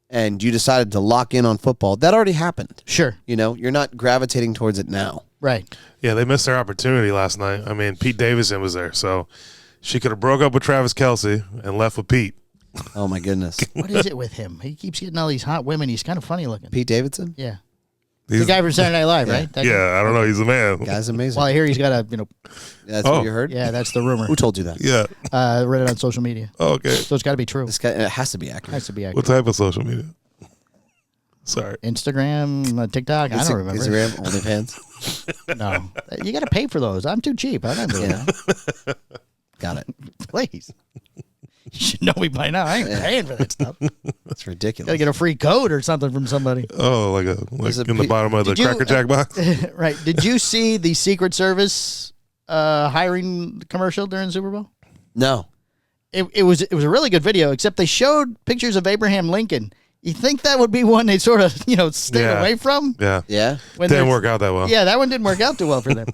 [SPEAKER 5] and you decided to lock in on football, that already happened.
[SPEAKER 6] Sure.
[SPEAKER 5] You know, you're not gravitating towards it now.
[SPEAKER 6] Right.
[SPEAKER 4] Yeah, they missed their opportunity last night. I mean, Pete Davidson was there, so she could have broke up with Travis Kelce and left with Pete.
[SPEAKER 5] Oh my goodness.
[SPEAKER 6] What is it with him? He keeps getting all these hot women. He's kind of funny looking.
[SPEAKER 5] Pete Davidson?
[SPEAKER 6] Yeah.
[SPEAKER 4] He's-
[SPEAKER 6] The guy from Saturday Night Live, right? That guy?
[SPEAKER 4] Yeah, I don't know. He's a man.
[SPEAKER 5] Guy's amazing.
[SPEAKER 6] Well, I hear he's got a,
[SPEAKER 5] That's
[SPEAKER 4] Oh.
[SPEAKER 5] what you heard?
[SPEAKER 6] yeah, that's the rumor.
[SPEAKER 5] Who told you that?
[SPEAKER 4] Yeah.
[SPEAKER 6] I read it on social media.
[SPEAKER 4] Oh, okay.
[SPEAKER 6] So it's got to be true.
[SPEAKER 5] This guy, it has to be accurate.
[SPEAKER 6] Has to be
[SPEAKER 4] What
[SPEAKER 6] accurate.
[SPEAKER 4] type of social media? Sorry.
[SPEAKER 6] Instagram, TikTok, I don't remember.
[SPEAKER 5] Instagram, OnlyFans.
[SPEAKER 6] No. You got to pay for those. I'm too cheap. I don't do that.
[SPEAKER 5] Got it.
[SPEAKER 6] Please. You should know me by now. I ain't paying for that stuff.
[SPEAKER 5] That's
[SPEAKER 6] Got
[SPEAKER 5] ridiculous.
[SPEAKER 6] to get a free code or something from somebody.
[SPEAKER 4] Oh, like
[SPEAKER 5] Is it
[SPEAKER 4] in the
[SPEAKER 5] Pete-
[SPEAKER 4] bottom of the
[SPEAKER 6] Did you-
[SPEAKER 4] Cracker Jack box?
[SPEAKER 6] Right. Did you see the Secret Service hiring commercial during the Super Bowl?
[SPEAKER 5] No.
[SPEAKER 6] It was a really good video, except they showed pictures of Abraham Lincoln. You think that would be one they sort of, stay
[SPEAKER 4] Yeah.
[SPEAKER 6] away from?
[SPEAKER 4] Yeah.
[SPEAKER 5] Yeah?
[SPEAKER 6] When
[SPEAKER 4] Didn't
[SPEAKER 6] there's-
[SPEAKER 4] work out that well.
[SPEAKER 6] Yeah, that one didn't work out too well for them.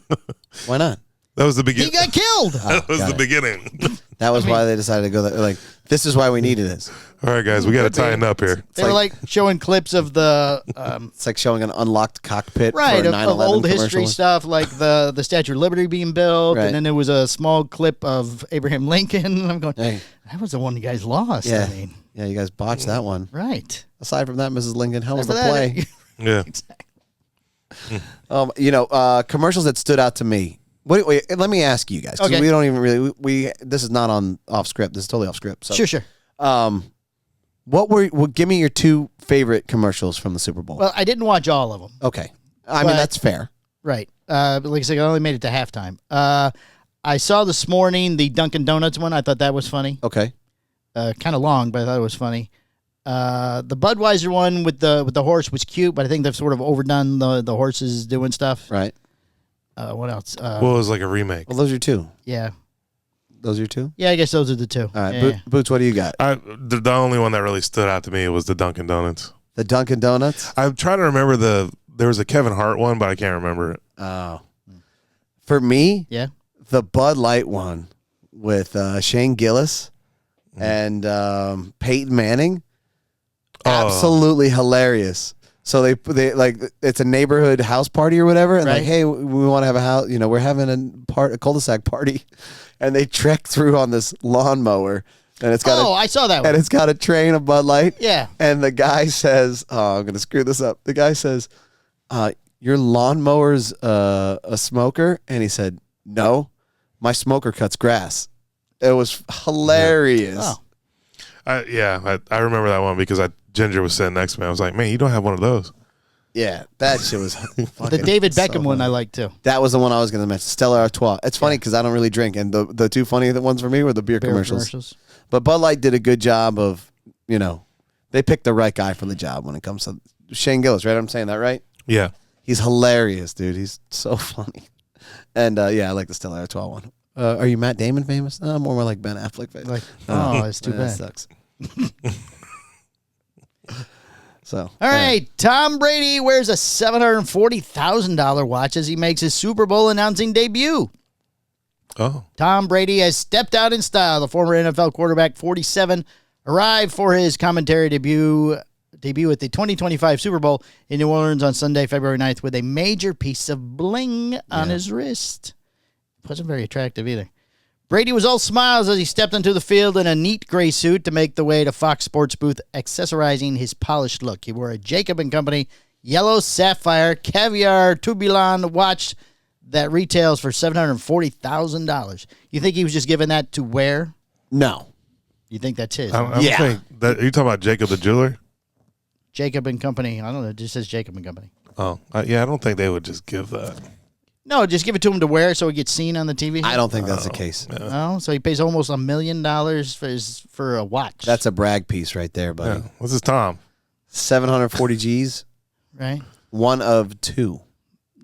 [SPEAKER 5] Why not?
[SPEAKER 4] That was the
[SPEAKER 6] He
[SPEAKER 4] beginning.
[SPEAKER 6] got killed.
[SPEAKER 4] That was
[SPEAKER 5] got
[SPEAKER 4] the
[SPEAKER 5] it.
[SPEAKER 4] beginning.
[SPEAKER 5] That was why they decided to go there. Like, this is why we needed this.
[SPEAKER 4] All right, guys, we got to tighten up here.
[SPEAKER 6] They were like showing clips of the
[SPEAKER 5] It's like showing an unlocked cockpit
[SPEAKER 6] right
[SPEAKER 5] for a
[SPEAKER 6] of
[SPEAKER 5] 9/11
[SPEAKER 6] old history
[SPEAKER 5] commercial.
[SPEAKER 6] stuff, like the Statue of Liberty being built,
[SPEAKER 5] Right.
[SPEAKER 6] and then there was a small clip of Abraham Lincoln. I'm going,
[SPEAKER 5] Hey.
[SPEAKER 6] that was the one you guys lost.
[SPEAKER 5] Yeah.
[SPEAKER 6] I mean,
[SPEAKER 5] Yeah, you guys botched that one.
[SPEAKER 6] right.
[SPEAKER 5] Aside from that, Mrs. Lincoln, how was the
[SPEAKER 6] After that,
[SPEAKER 5] play?
[SPEAKER 4] Yeah.
[SPEAKER 5] Commercials that stood out to me. Wait, let me ask you guys. 'Cause
[SPEAKER 6] Okay.
[SPEAKER 5] we don't even really. We this is not on off script. This is totally off script. So,
[SPEAKER 6] Sure.
[SPEAKER 5] give me your two favorite commercials from the Super Bowl?
[SPEAKER 6] Well, I didn't watch all of them.
[SPEAKER 5] Okay, I mean
[SPEAKER 6] but-
[SPEAKER 5] that's fair.
[SPEAKER 6] Right. But like I said, I only made it to halftime. I saw this morning the Dunkin' Donuts one. I thought that was funny.
[SPEAKER 5] Okay,
[SPEAKER 6] Kind of long, but I thought it was funny. The Budweiser one with the horse was cute, but I think they've sort of overdone the horses doing stuff.
[SPEAKER 5] right.
[SPEAKER 6] What else?
[SPEAKER 4] Well, it was like a remake.
[SPEAKER 5] Well, those are two.
[SPEAKER 6] Yeah.
[SPEAKER 5] Those are your two.
[SPEAKER 6] Yeah, I guess those are the two.
[SPEAKER 5] All right,
[SPEAKER 6] Yeah.
[SPEAKER 5] Boots. What do you got?
[SPEAKER 4] The only one that really stood out to me was the Dunkin' Donuts.
[SPEAKER 5] The Dunkin' Donuts.
[SPEAKER 4] I'm trying to remember there was a Kevin Hart one, but I can't remember it.
[SPEAKER 5] Oh, for me,
[SPEAKER 6] Yeah.
[SPEAKER 5] the Bud Light one with Shane Gillis and Peyton Manning.
[SPEAKER 4] Oh.
[SPEAKER 5] Absolutely hilarious. So they like it's a neighborhood house party or whatever, and
[SPEAKER 6] Right.
[SPEAKER 5] like, hey, we want to have a house. We're having a cul-de-sac party, and they trek through on this lawnmower, and it's got
[SPEAKER 6] I saw that
[SPEAKER 5] and
[SPEAKER 6] one.
[SPEAKER 5] it's got a train of Bud Light.
[SPEAKER 6] Yeah.
[SPEAKER 5] And the guy says, "Oh, I'm gonna screw this up." The guy says, "Your lawnmower's a smoker," and he said, "No, my smoker cuts grass." It was hilarious.
[SPEAKER 6] Oh.
[SPEAKER 4] I remember that one because Ginger was sitting next to me. I was like, man, you don't have one of those.
[SPEAKER 5] Yeah, that shit was
[SPEAKER 6] The
[SPEAKER 5] fucking
[SPEAKER 6] David
[SPEAKER 5] so
[SPEAKER 6] Beckham one
[SPEAKER 5] funny.
[SPEAKER 6] I like too.
[SPEAKER 5] That was the one I was going to mention. Stella Artois. It's funny because I don't really drink, and the two funny ones for me were the beer commercials. But Bud Light did a good job of, they picked the right guy for the job when it comes to Shane Gillis, right? I'm saying that right?
[SPEAKER 4] Yeah.
[SPEAKER 5] He's hilarious, dude. He's so funny. And I like the Stella Artois one. Are you Matt Damon famous? More like Ben Affleck famous.
[SPEAKER 6] Like, oh, it's too
[SPEAKER 5] That
[SPEAKER 6] bad.
[SPEAKER 5] sucks. So,
[SPEAKER 6] All right, Tom Brady wears a $740,000 watch as he makes his Super Bowl announcing debut.
[SPEAKER 4] Oh.
[SPEAKER 6] Tom Brady has stepped out in style. The former NFL quarterback, 47, arrived for his commentary debut at the 2025 Super Bowl in New Orleans on Sunday, February 9th, with a major piece of bling on his wrist. Wasn't very attractive either. Brady was all smiles as he stepped onto the field in a neat gray suit to make the way to Fox Sports booth, accessorizing his polished look. He wore a Jacob & Company yellow sapphire caviar tourbillon watch that retails for $740,000. You think he was just given that to wear?
[SPEAKER 5] no.
[SPEAKER 6] You think that's his?
[SPEAKER 4] I don't
[SPEAKER 5] Yeah.
[SPEAKER 4] think that, are you talking about Jacob the jeweler?
[SPEAKER 6] Jacob & Company. I don't know. It just says Jacob & Company.
[SPEAKER 4] Oh, yeah. I don't think they would just give that.
[SPEAKER 6] No, just give it to him to wear so he gets seen on the TV.
[SPEAKER 5] I don't think that's the case.
[SPEAKER 6] No, so he pays almost $1 million for a watch.
[SPEAKER 5] That's a brag piece right there, buddy.
[SPEAKER 4] Yeah. What's his Tom?
[SPEAKER 5] 740 G's,
[SPEAKER 6] right.
[SPEAKER 5] one of two.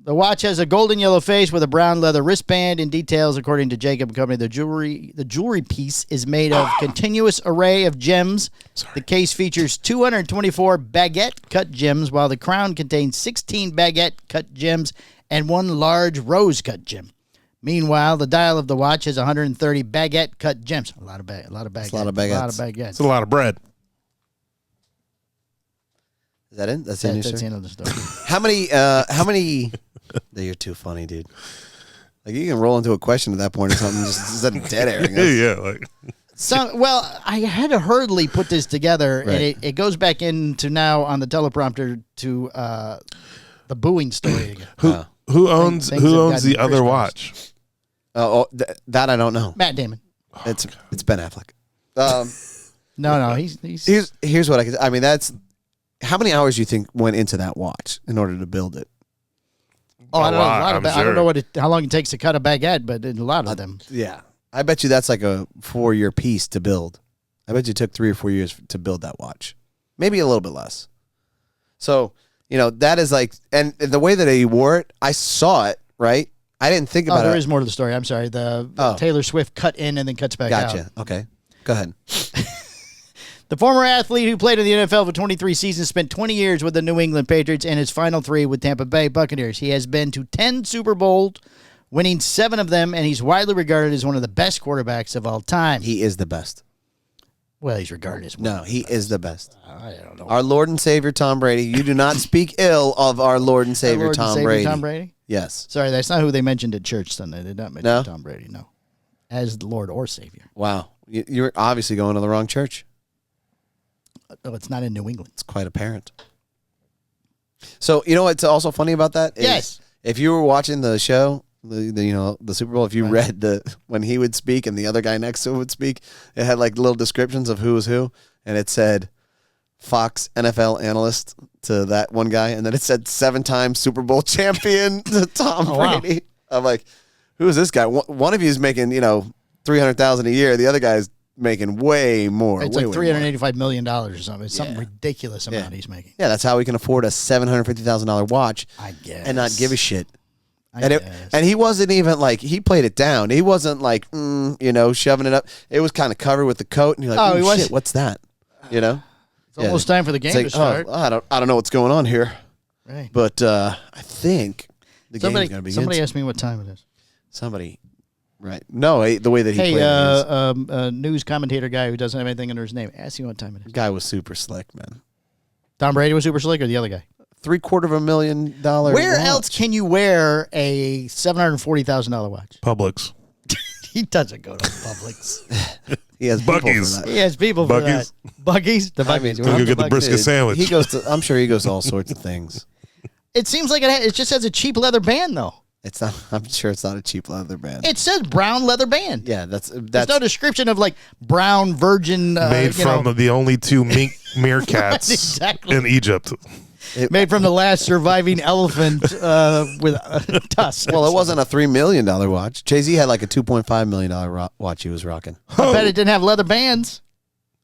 [SPEAKER 6] The watch has a golden yellow face with a brown leather wristband. In details, according to Jacob Company, the jewelry piece is made of continuous array of gems. The case features 224 baguette cut gems, while the crown contains 16 baguette cut gems and one large rose cut gem. Meanwhile, the dial of the watch has 130 baguette cut gems. A lot of baguettes.
[SPEAKER 5] A lot of baguettes.
[SPEAKER 4] It's a lot of bread.
[SPEAKER 5] Is that it? That's the end
[SPEAKER 6] of the story.
[SPEAKER 5] How many? You're too funny, dude. Like, you can roll into a question at that point or something. Just is that dead air?
[SPEAKER 6] Well, I had to hurriedly put this together, and it goes back into now on the teleprompter to the booing story again.
[SPEAKER 4] Who owns the other watch?
[SPEAKER 5] That I don't know.
[SPEAKER 6] Matt Damon.
[SPEAKER 5] It's Ben Affleck.
[SPEAKER 6] No, he's
[SPEAKER 5] Here's what I mean, that's how many hours do you think went into that watch in order to build it?
[SPEAKER 6] Oh, I don't know. I don't know how long it takes to cut a baguette, but a lot of them.
[SPEAKER 5] Yeah, I bet you that's like a 4-year piece to build. I bet you it took 3 or 4 years to build that watch, maybe a little bit less. So that is like, and the way that he wore it, I saw it. Right, I didn't think about it.
[SPEAKER 6] There is more to the story. I'm sorry. The Taylor Swift cut in and then cuts back out.
[SPEAKER 5] Gotcha. Okay, go ahead.
[SPEAKER 6] The former athlete who played in the NFL for 23 seasons spent 20 years with the New England Patriots and his final 3 with Tampa Bay Buccaneers. He has been to 10 Super Bowls, winning 7 of them, and he's widely regarded as one of the best quarterbacks of all time.
[SPEAKER 5] He is the best.
[SPEAKER 6] Well, he's regarded as one of the
[SPEAKER 5] he
[SPEAKER 6] best.
[SPEAKER 5] is the best.
[SPEAKER 6] I don't know.
[SPEAKER 5] Our Lord and Savior Tom Brady. You do not speak ill of our Lord and Savior Tom Brady.
[SPEAKER 6] Tom Brady?
[SPEAKER 5] Yes.
[SPEAKER 6] Sorry, that's not who they mentioned at church Sunday. They did not mention Tom Brady, no. As the Lord or Savior.
[SPEAKER 5] Wow. You're obviously going to the wrong church.
[SPEAKER 6] Oh, it's not in New England.
[SPEAKER 5] It's quite apparent. So, you know what's also funny about that?
[SPEAKER 6] Yes.
[SPEAKER 5] If you were watching the show, the Super Bowl, if you read when he would speak and the other guy next to him would speak, it had like little descriptions of who was who, and it said Fox NFL analyst to that one guy, and then it said 7-time Super Bowl champion to Tom Brady. Wow. I'm like, who is this guy? One of you is making $300,000 a year. The other guy's making way more.
[SPEAKER 6] It's like $385 million or something. It's something ridiculous amount he's making.
[SPEAKER 5] Yeah, that's how he can afford a $750,000 watch.
[SPEAKER 6] I guess.
[SPEAKER 5] And not give a shit. And he wasn't even like, he played it down. He wasn't like, shoving it up. It was kind of covered with the coat, and you're like, oh shit, what's that?
[SPEAKER 6] It's almost time for the game to start.
[SPEAKER 5] I don't know what's going on here.
[SPEAKER 6] Right.
[SPEAKER 5] But I think the game's going to begin.
[SPEAKER 6] Somebody asked me what time it is.
[SPEAKER 5] Somebody. Right. No, the way that he played
[SPEAKER 6] a news commentator guy who doesn't have anything under his name. Ask you what time it is.
[SPEAKER 5] Guy was super slick, man.
[SPEAKER 6] Tom Brady was super slick, or the other guy?
[SPEAKER 5] $750,000
[SPEAKER 6] Where
[SPEAKER 5] watch.
[SPEAKER 6] else can you wear a $740,000 watch?
[SPEAKER 4] Publix.
[SPEAKER 6] He doesn't go to Publix.
[SPEAKER 5] He has
[SPEAKER 4] Buggies.
[SPEAKER 5] people for that.
[SPEAKER 6] He has people for that. Buggies? The Buggies.
[SPEAKER 4] Go get the brisket sandwich.
[SPEAKER 5] He goes to. I'm sure he goes to all sorts of things.
[SPEAKER 6] It seems like it just has a cheap leather band, though.
[SPEAKER 5] It's not. I'm sure it's not a cheap leather band.
[SPEAKER 6] It says brown leather band.
[SPEAKER 5] Yeah, that's.
[SPEAKER 6] There's no description of like brown virgin.
[SPEAKER 4] Made from the only 2 meerkats in Egypt.
[SPEAKER 6] Made from the last surviving elephant with tusks.
[SPEAKER 5] Well, it wasn't a $3 million watch. Jay-Z had like a $2.5 million watch he was rocking.
[SPEAKER 6] I bet it didn't have leather bands.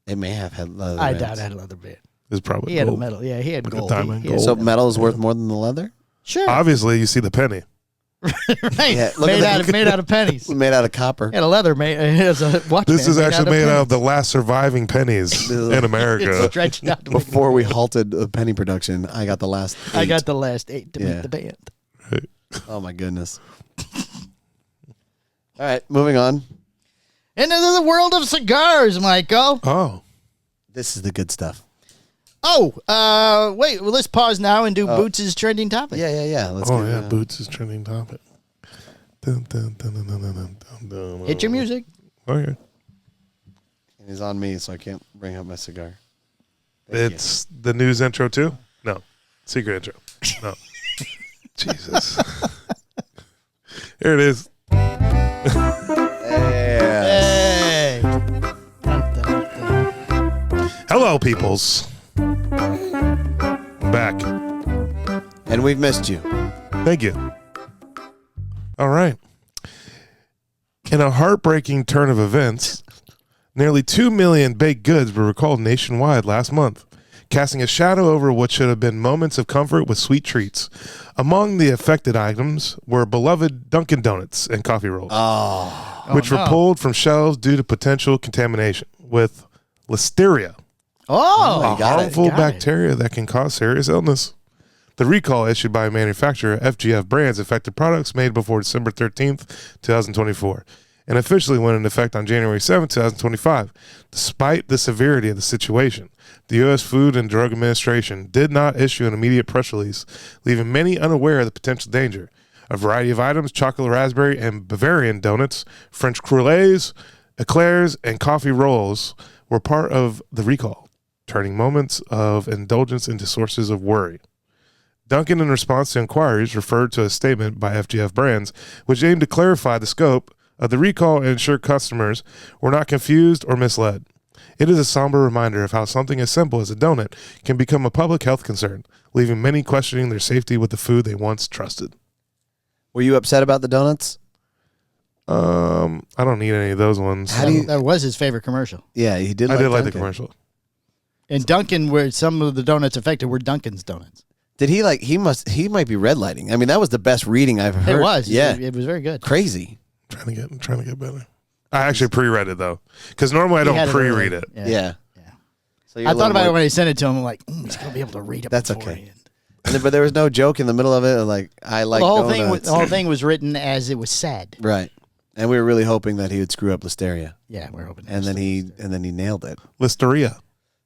[SPEAKER 5] It may have had leather
[SPEAKER 6] I
[SPEAKER 5] bands.
[SPEAKER 6] doubt it had a leather band.
[SPEAKER 4] It's probably
[SPEAKER 6] He had
[SPEAKER 4] gold.
[SPEAKER 6] a metal. Yeah, he had
[SPEAKER 4] Look at
[SPEAKER 6] gold.
[SPEAKER 4] diamond
[SPEAKER 6] He
[SPEAKER 4] gold.
[SPEAKER 6] had
[SPEAKER 5] So metal is worth more than the leather?
[SPEAKER 6] Sure.
[SPEAKER 4] Obviously, you see the penny.
[SPEAKER 6] Right.
[SPEAKER 5] Yeah, look
[SPEAKER 6] made
[SPEAKER 5] at
[SPEAKER 6] out of pennies.
[SPEAKER 5] Made out of copper.
[SPEAKER 6] Had a leather made. It has a watch.
[SPEAKER 4] This is actually made out of the
[SPEAKER 6] pennies.
[SPEAKER 4] last surviving pennies in America.
[SPEAKER 6] Stretched out.
[SPEAKER 5] Before we halted the penny production, I got the last 8.
[SPEAKER 6] I got the last 8 to make the band.
[SPEAKER 5] Oh, my goodness. All right, moving on.
[SPEAKER 6] Into the world of cigars, Michael.
[SPEAKER 4] Oh.
[SPEAKER 5] This is the good stuff.
[SPEAKER 6] Oh, wait. Well, let's pause now and do Boots' trending topic.
[SPEAKER 5] Yeah. Let's
[SPEAKER 4] Boots is trending topic. Dun, dun, dun, dun, dun, dun, dun, dun.
[SPEAKER 6] Hit your music.
[SPEAKER 4] Okay.
[SPEAKER 5] And he's on me, so I can't bring up my cigar.
[SPEAKER 4] It's the news intro too? No. Secret intro. No. Jesus. Here it is.
[SPEAKER 6] Hey.
[SPEAKER 4] Hello, peoples. Back.
[SPEAKER 5] And we've missed you.
[SPEAKER 4] Thank you. All right. In a heartbreaking turn of events, nearly 2 million baked goods were recalled nationwide last month, casting a shadow over what should have been moments of comfort with sweet treats. Among the affected items were beloved Dunkin' Donuts and coffee rolls, which were pulled from shelves due to potential contamination with listeria, a harmful bacteria that can cause serious illness. The recall issued by manufacturer FGF Brands affected products made before December 13th, 2024, and officially went into effect on January 7th, 2025. Despite the severity of the situation, the U.S. Food and Drug Administration did not issue an immediate press release, leaving many unaware of the potential danger. A variety of items, chocolate raspberry and Bavarian donuts, French crullers, eclairs, and coffee rolls were part of the recall, turning moments of indulgence into sources of worry. Dunkin', in response to inquiries, referred to a statement by FGF Brands, which aimed to clarify the scope of the recall and ensure customers were not confused or misled. It is a somber reminder of how something as simple as a donut can become a public health concern, leaving many questioning their safety with the food they once trusted.
[SPEAKER 5] Were you upset about the donuts?
[SPEAKER 4] I don't need any of those ones.
[SPEAKER 6] That was his favorite commercial.
[SPEAKER 5] Yeah, he did.
[SPEAKER 4] I did like the
[SPEAKER 5] Dunkin'.
[SPEAKER 4] commercial.
[SPEAKER 6] And Dunkin', where some of the donuts affected were Dunkin's donuts.
[SPEAKER 5] Did he he might be red lighting. I mean, that was the best reading I've heard.
[SPEAKER 6] It was.
[SPEAKER 5] Yeah.
[SPEAKER 6] It was very good.
[SPEAKER 5] Crazy.
[SPEAKER 4] Trying to get better. I actually pre-read it though, because normally I don't pre-read it.
[SPEAKER 5] Yeah. So
[SPEAKER 6] I thought about it when I sent it to him. I'm like, he's gonna be able to read it.
[SPEAKER 5] That's
[SPEAKER 6] beforehand.
[SPEAKER 5] okay. But there was no joke in the middle of it. The
[SPEAKER 6] whole thing was written as it was said.
[SPEAKER 5] Right. And we were really hoping that he would screw up listeria.
[SPEAKER 6] Yeah, we're hoping.
[SPEAKER 5] And then he nailed it.
[SPEAKER 4] Listeria.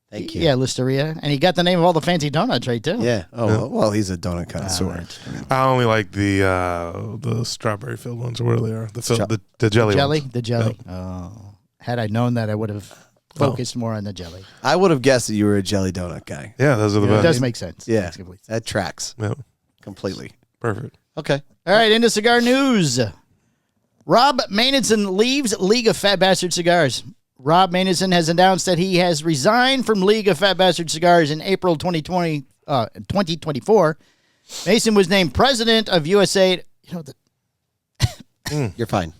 [SPEAKER 5] Thank you.
[SPEAKER 6] Yeah, Listeria, and he got the name of all the fancy donuts right too.
[SPEAKER 5] Yeah. Oh well, he's a donut connoisseur.
[SPEAKER 4] I only like the strawberry filled ones. Where they are, the jelly ones.
[SPEAKER 6] The jelly.
[SPEAKER 4] Yep.
[SPEAKER 6] Oh, had I known that, I would have focused more on the jelly.
[SPEAKER 5] I would have guessed that you were a jelly donut guy.
[SPEAKER 4] Yeah, those are the
[SPEAKER 6] It
[SPEAKER 4] best.
[SPEAKER 6] does make sense.
[SPEAKER 5] Yeah, that tracks.
[SPEAKER 4] Yep.
[SPEAKER 5] Completely.
[SPEAKER 4] Perfect.
[SPEAKER 5] Okay.
[SPEAKER 6] All right, into cigar news. Rob Maynardson leaves League of Fat Bastard Cigars. Rob Maynardson has announced that he has resigned from League of Fat Bastard Cigars in April 2024. Mason was named president of USA.
[SPEAKER 5] You're fine.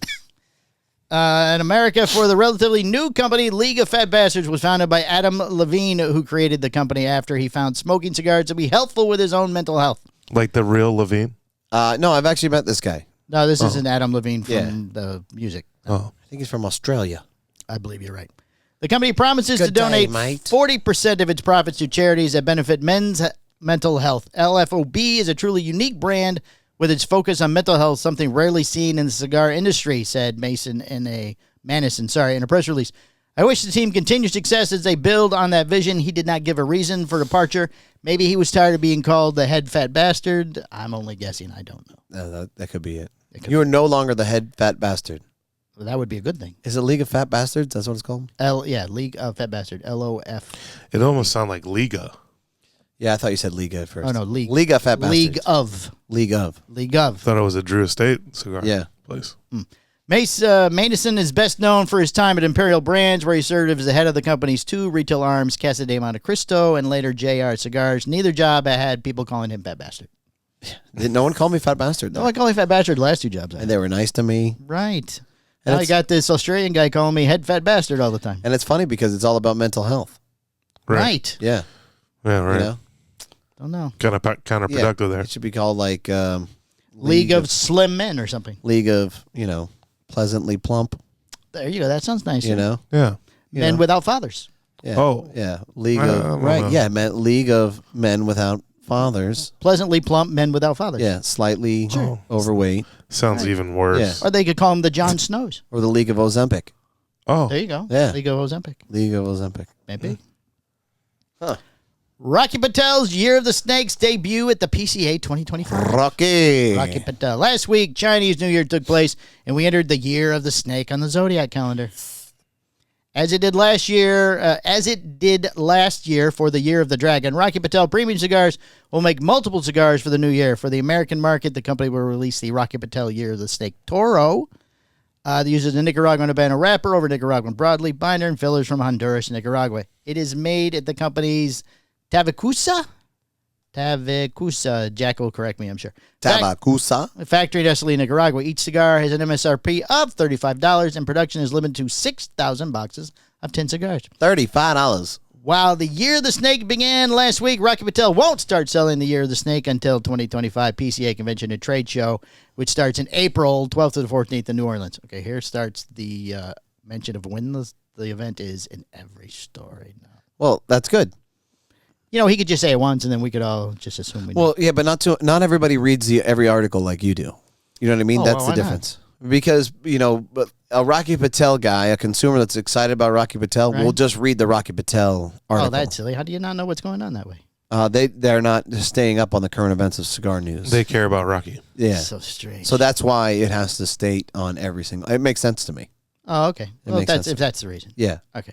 [SPEAKER 6] In America for the relatively new company, League of Fat Bastards was founded by Adam Levine, who created the company after he found smoking cigars to be helpful with his own mental health.
[SPEAKER 4] Like the real Levine?
[SPEAKER 5] No, I've actually met this guy.
[SPEAKER 6] No, this isn't Adam Levine from the music.
[SPEAKER 4] Oh.
[SPEAKER 5] I think he's from Australia.
[SPEAKER 6] I believe you're right. The company promises to donate 40% of its profits to charities that benefit men's mental health. LFOB is a truly unique brand with its focus on mental health, something rarely seen in the cigar industry, said Mason in a press release. I wish the team continued success as they build on that vision. He did not give a reason for departure. Maybe he was tired of being called the head fat bastard. I'm only guessing. I don't know.
[SPEAKER 5] That could be it. You are no longer the head fat bastard.
[SPEAKER 6] Well, that would be a good thing.
[SPEAKER 5] Is it League of Fat Bastards? That's what it's called?
[SPEAKER 6] League of Fat Bastard. LOF.
[SPEAKER 4] It almost sounded like Liga.
[SPEAKER 5] Yeah, I thought you said Liga at first.
[SPEAKER 6] Oh, no, League.
[SPEAKER 5] League of Fat Bastards.
[SPEAKER 6] League of.
[SPEAKER 4] I thought it was a Drew Estate cigar place.
[SPEAKER 6] Mason is best known for his time at Imperial Brands, where he served as the head of the company's two retail arms, Casa de Monte Cristo and later JR Cigars. Neither job had people calling him Fat Bastard.
[SPEAKER 5] Did no one call me Fat Bastard, though?
[SPEAKER 6] No, I call him Fat Bastard the last two jobs.
[SPEAKER 5] And they were nice to me.
[SPEAKER 6] Right. Now I got this Australian guy calling me head fat bastard all the time.
[SPEAKER 5] And it's funny because it's all about mental health.
[SPEAKER 6] Right.
[SPEAKER 5] Yeah.
[SPEAKER 4] Yeah, right.
[SPEAKER 5] You know?
[SPEAKER 6] Don't know.
[SPEAKER 4] Kind of counterproductive there.
[SPEAKER 5] It should be called like
[SPEAKER 6] League of Slim Men or something.
[SPEAKER 5] League of, pleasantly plump.
[SPEAKER 6] There you go. That sounds nice.
[SPEAKER 5] Yeah.
[SPEAKER 6] Men without fathers.
[SPEAKER 5] Yeah.
[SPEAKER 4] Oh.
[SPEAKER 5] Yeah. League of League of Men Without Fathers.
[SPEAKER 6] Pleasantly plump men without fathers.
[SPEAKER 5] Yeah. Slightly overweight.
[SPEAKER 4] Sounds even worse.
[SPEAKER 5] Yeah.
[SPEAKER 6] Or they could call him the Jon Snows.
[SPEAKER 5] Or the League of Ozempic.
[SPEAKER 4] Oh.
[SPEAKER 6] There you go.
[SPEAKER 5] Yeah.
[SPEAKER 6] League of Ozempic.
[SPEAKER 5] League of Ozempic.
[SPEAKER 6] Maybe.
[SPEAKER 5] Huh.
[SPEAKER 6] Rocky Patel's Year of the Snakes debut at the PCA 2024.
[SPEAKER 5] Rocky
[SPEAKER 6] Patel. Last week, Chinese New Year took place, and we entered the Year of the Snake on the Zodiac calendar. As it did last year for the Year of the Dragon, Rocky Patel Premium Cigars will make multiple cigars for the new year. For the American market, the company will release the Rocky Patel Year of the Snake Toro. That uses a Nicaraguan Habano wrapper over Nicaraguan broadleaf binder and fillers from Honduras and Nicaragua. It is made at the company's Tabacusa, Jack will correct me, I'm sure.
[SPEAKER 5] Tabacusa.
[SPEAKER 6] Factory in Esteli, Nicaragua. Each cigar has an MSRP of $35, and production is limited to 6,000 boxes of 10 cigars.
[SPEAKER 5] $35.
[SPEAKER 6] While the Year of the Snake began last week, Rocky Patel won't start selling the Year of the Snake until 2025 PCA Convention and Trade Show, which starts in April 12th to the 14th in New Orleans. Okay, here starts the mention of when the event is in every story now.
[SPEAKER 5] Well, that's good.
[SPEAKER 6] You know, he could just say it once, and then we could all just assume we know.
[SPEAKER 5] Well, yeah, but not everybody reads every article like you do. You know what I mean?
[SPEAKER 6] Oh,
[SPEAKER 5] That's
[SPEAKER 6] well,
[SPEAKER 5] the
[SPEAKER 6] why
[SPEAKER 5] difference. Because, but a Rocky Patel guy, a consumer that's excited about Rocky Patel, will just read the Rocky Patel article.
[SPEAKER 6] Oh, that's silly. How do you not know what's going on that way?
[SPEAKER 5] They're not just staying up on the current events of cigar news.
[SPEAKER 4] They care about Rocky.
[SPEAKER 5] Yeah.
[SPEAKER 6] So strange.
[SPEAKER 5] So that's why it has to state on every single. It makes sense to me.
[SPEAKER 6] Oh, okay. Well,
[SPEAKER 5] makes sense.
[SPEAKER 6] if that's the reason.
[SPEAKER 5] Yeah.
[SPEAKER 6] Okay.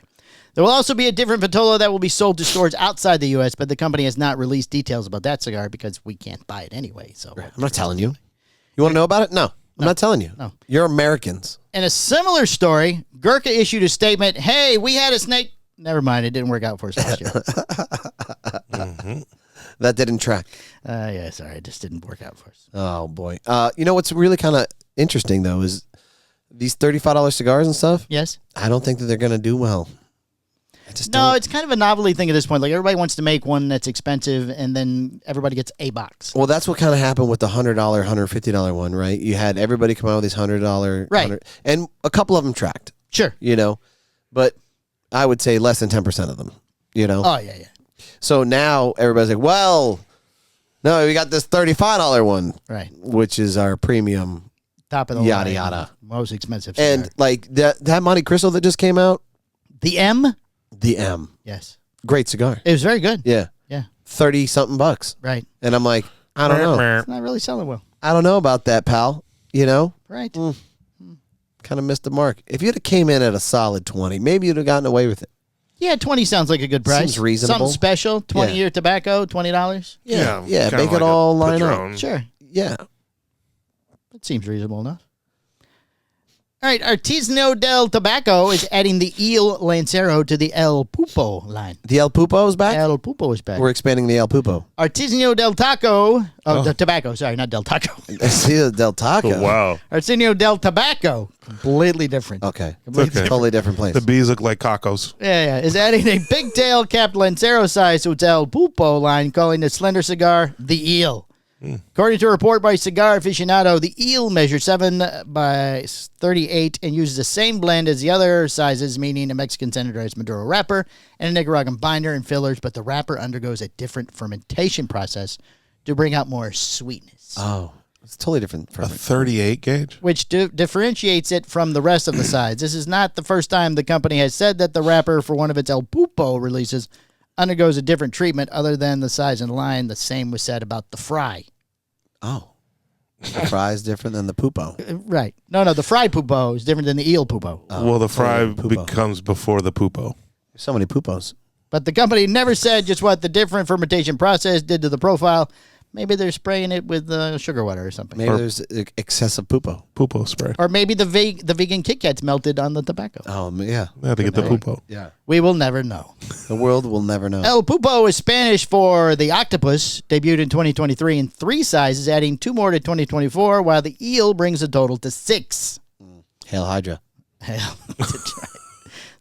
[SPEAKER 6] There will also be a different Vitola that will be sold to stores outside the U.S., but the company has not released details about that cigar because we can't buy it anyway. So
[SPEAKER 5] I'm not telling you. You want to know about it? No. I'm not telling you.
[SPEAKER 6] No.
[SPEAKER 5] You're Americans.
[SPEAKER 6] In a similar story, Gurkha issued a statement, hey, we had a snake. Never mind, it didn't work out for us last year.
[SPEAKER 5] That didn't track.
[SPEAKER 6] Yeah, sorry, it just didn't work out for us.
[SPEAKER 5] Oh, boy. You know what's really kind of interesting, though, is these $35 cigars and stuff,
[SPEAKER 6] Yes?
[SPEAKER 5] I don't think that they're going to do well. I just
[SPEAKER 6] No,
[SPEAKER 5] don't.
[SPEAKER 6] it's kind of a novelty thing at this point. Like, everybody wants to make one that's expensive, and then everybody gets a box.
[SPEAKER 5] Well, that's what kind of happened with the $100, $150 one, right? You had everybody come out with these $100,
[SPEAKER 6] Right.
[SPEAKER 5] and a couple of them tracked,
[SPEAKER 6] Sure.
[SPEAKER 5] but I would say less than 10% of them,
[SPEAKER 6] Oh, yeah.
[SPEAKER 5] So now everybody's like, well, no, we got this $35 one,
[SPEAKER 6] Right.
[SPEAKER 5] which is our premium,
[SPEAKER 6] Top of the
[SPEAKER 5] Yada,
[SPEAKER 6] line,
[SPEAKER 5] yada.
[SPEAKER 6] most expensive cigar.
[SPEAKER 5] and like that Monte Cristo that just came out,
[SPEAKER 6] The M?
[SPEAKER 5] the M,
[SPEAKER 6] Yes.
[SPEAKER 5] great cigar,
[SPEAKER 6] It was very good.
[SPEAKER 5] yeah,
[SPEAKER 6] Yeah.
[SPEAKER 5] 30 something bucks,
[SPEAKER 6] Right.
[SPEAKER 5] and I'm like, I don't know,
[SPEAKER 6] It's not really selling well.
[SPEAKER 5] I don't know about that, pal,
[SPEAKER 6] Right.
[SPEAKER 5] kind of missed the mark. If you'd have came in at a solid 20, maybe you'd have gotten away with it.
[SPEAKER 6] Yeah, 20 sounds like a good price.
[SPEAKER 5] Seems reasonable.
[SPEAKER 6] Something special, 20-year
[SPEAKER 5] Yeah.
[SPEAKER 6] tobacco, $20.
[SPEAKER 5] Yeah,
[SPEAKER 4] kinda
[SPEAKER 5] make
[SPEAKER 4] like
[SPEAKER 5] it all
[SPEAKER 4] a
[SPEAKER 5] line up.
[SPEAKER 4] Padron.
[SPEAKER 6] Sure.
[SPEAKER 5] Yeah.
[SPEAKER 6] That seems reasonable enough. All right, Artisanal del Tobacco is adding the El Lancero to the El Pupo line.
[SPEAKER 5] The El Pupo is back?
[SPEAKER 6] El Pupo is back.
[SPEAKER 5] We're expanding the El Pupo.
[SPEAKER 6] Artisanal del Taco. Oh, the tobacco. Sorry, not del Taco.
[SPEAKER 5] I see the Del Taco.
[SPEAKER 4] Wow.
[SPEAKER 6] Artisanal del Tobacco. Completely different.
[SPEAKER 5] Okay.
[SPEAKER 6] Completely
[SPEAKER 4] okay.
[SPEAKER 5] Totally different place.
[SPEAKER 4] The bees look like cacos.
[SPEAKER 6] Yeah. Is adding a big tail capped Lancero size to its El Pupo line, calling the slender cigar the Eel. According to a report by Cigar Aficionado, the Eel measures 7 by 38 and uses the same blend as the other sizes, meaning a Mexican standardized Maduro wrapper and a Nicaraguan binder and fillers, but the wrapper undergoes a different fermentation process to bring out more sweetness,
[SPEAKER 5] Oh, it's totally different.
[SPEAKER 4] A 38 gauge?
[SPEAKER 6] which differentiates it from the rest of the sides. This is not the first time the company has said that the wrapper for one of its El Pupo releases undergoes a different treatment other than the size and line. The same was said about the Fry.
[SPEAKER 5] Oh. The fry is different than the Pupo.
[SPEAKER 6] Right. No, the Fry Pupo is different than the Eel Pupo.
[SPEAKER 4] Well, the fry
[SPEAKER 5] Pupo.
[SPEAKER 4] becomes before the pupo.
[SPEAKER 5] There's so many Pupos.
[SPEAKER 6] But the company never said just what the different fermentation process did to the profile. Maybe they're spraying it with sugar water or something.
[SPEAKER 5] Maybe there's excessive Pupo.
[SPEAKER 4] Pupo spray.
[SPEAKER 6] Or maybe the vegan Kit Kats melted on the tobacco.
[SPEAKER 5] Oh, yeah.
[SPEAKER 4] They have to get the pupo.
[SPEAKER 5] Yeah.
[SPEAKER 6] We will never know.
[SPEAKER 5] The world will never know.
[SPEAKER 6] El Pupo is Spanish for the octopus, debuted in 2023 in 3 sizes, adding 2 more to 2024, while the eel brings a total to 6.
[SPEAKER 5] Hail Hydra.
[SPEAKER 6] Hell, that's right.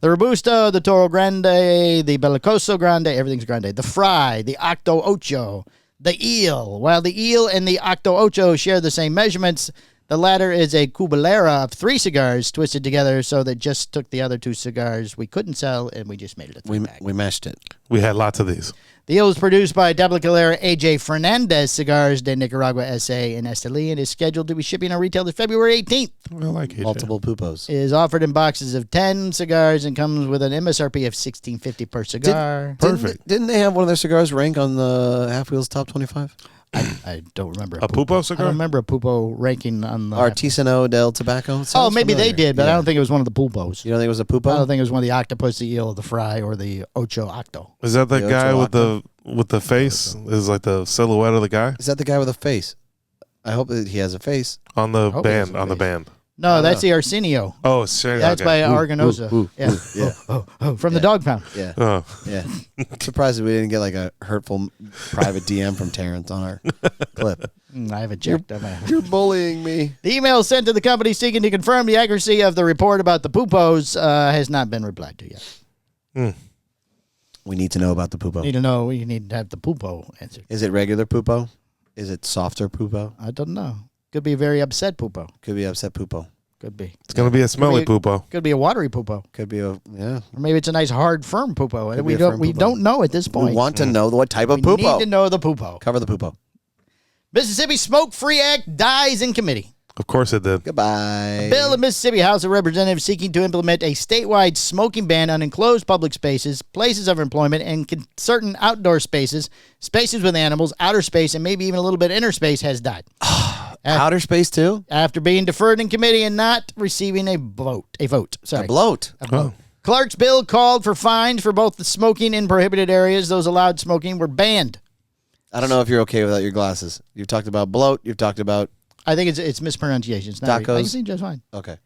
[SPEAKER 6] The Robusto, the Toro Grande, the Bellicoso Grande, everything's Grande. The Fry, the Octo Ocho, the Eel. While the Eel and the Octo Ocho share the same measurements, the latter is a cubalera of 3 cigars twisted together, so that just took the other 2 cigars we couldn't sell, and we just made it a 3-pack.
[SPEAKER 5] We mashed it.
[SPEAKER 4] We had lots of these.
[SPEAKER 6] The Eel is produced by Tabacalera AJ Fernandez Cigars de Nicaragua S.A. in Esteli and is scheduled to be shipping on retail this February 18th.
[SPEAKER 4] I like AJ.
[SPEAKER 5] Multiple Pupos.
[SPEAKER 6] It is offered in boxes of 10 cigars and comes with an MSRP of $16.50 per cigar.
[SPEAKER 4] Perfect.
[SPEAKER 5] Didn't they have one of their cigars rank on the Half Wheels Top 25?
[SPEAKER 6] I don't remember
[SPEAKER 4] A Pupo
[SPEAKER 6] I
[SPEAKER 4] cigar?
[SPEAKER 6] don't remember a Pupo ranking on the...
[SPEAKER 5] Artisano del Tobacco?
[SPEAKER 6] Oh,
[SPEAKER 5] Sounds
[SPEAKER 6] maybe they
[SPEAKER 5] familiar.
[SPEAKER 6] did, but I
[SPEAKER 5] Yeah.
[SPEAKER 6] don't think it was one of the Pulpos.
[SPEAKER 5] You don't think it was a Pupo?
[SPEAKER 6] I don't think it was one of the Octopus, the Eel, the Fry, or the Ocho Octo.
[SPEAKER 4] Is that the
[SPEAKER 5] The
[SPEAKER 4] guy
[SPEAKER 5] Ocho
[SPEAKER 4] with the face? Is like the silhouette of the guy
[SPEAKER 5] Is that the guy with a face? I hope that he has a face.
[SPEAKER 4] on the
[SPEAKER 6] hope he has
[SPEAKER 4] band?
[SPEAKER 6] a
[SPEAKER 4] On the
[SPEAKER 6] face.
[SPEAKER 4] band.
[SPEAKER 6] No, that's the Arsenio.
[SPEAKER 4] Oh, sure.
[SPEAKER 6] That's
[SPEAKER 4] okay.
[SPEAKER 6] by Arganosa. Yeah.
[SPEAKER 5] Yeah.
[SPEAKER 6] From the Dog Pound.
[SPEAKER 5] Yeah.
[SPEAKER 4] Oh,
[SPEAKER 5] Yeah. Surprised that we didn't get like a hurtful private DM from Terrence on our clip.
[SPEAKER 6] I haven't checked.
[SPEAKER 5] You're bullying me.
[SPEAKER 6] The email sent to the company seeking to confirm the accuracy of the report about the Pupos has not been replied to yet.
[SPEAKER 5] We need to know about the poopo.
[SPEAKER 6] Need to know. You need to have the poopo answered.
[SPEAKER 5] Is it regular poopo? Is it softer poopo?
[SPEAKER 6] I don't know. Could be a very upset poopo.
[SPEAKER 5] Could be upset poopo.
[SPEAKER 6] Could be.
[SPEAKER 4] It's going to be a smelly poopo.
[SPEAKER 6] Could be a watery poopo.
[SPEAKER 5] Could be a, yeah.
[SPEAKER 6] Or maybe it's a nice hard firm poopo.
[SPEAKER 5] Could
[SPEAKER 6] We
[SPEAKER 5] be a
[SPEAKER 6] don't
[SPEAKER 5] firm
[SPEAKER 6] we
[SPEAKER 5] poopo.
[SPEAKER 6] don't know at this point.
[SPEAKER 5] We want to know what type of
[SPEAKER 6] We
[SPEAKER 5] poopo.
[SPEAKER 6] need to know the poopo.
[SPEAKER 5] Cover the poopo.
[SPEAKER 6] Mississippi Smoke-Free Act dies in committee.
[SPEAKER 4] Of course it did.
[SPEAKER 5] Goodbye.
[SPEAKER 6] Bill of Mississippi House of Representatives seeking to implement a statewide smoking ban on enclosed public spaces, places of employment, and certain outdoor spaces, spaces with animals, outer space, and maybe even a little bit inner space has died.
[SPEAKER 5] Outer space too?
[SPEAKER 6] After being deferred in committee and not receiving a vote. Sorry.
[SPEAKER 5] A bloat.
[SPEAKER 6] Clark's bill called for fines for both the smoking in prohibited areas. Those allowed smoking were banned.
[SPEAKER 5] I don't know if you're okay without your glasses. You've talked about bloat. You've talked about...
[SPEAKER 6] I think it's mispronunciation. It's not
[SPEAKER 5] Tacos.
[SPEAKER 6] I can see just fine.
[SPEAKER 5] Okay.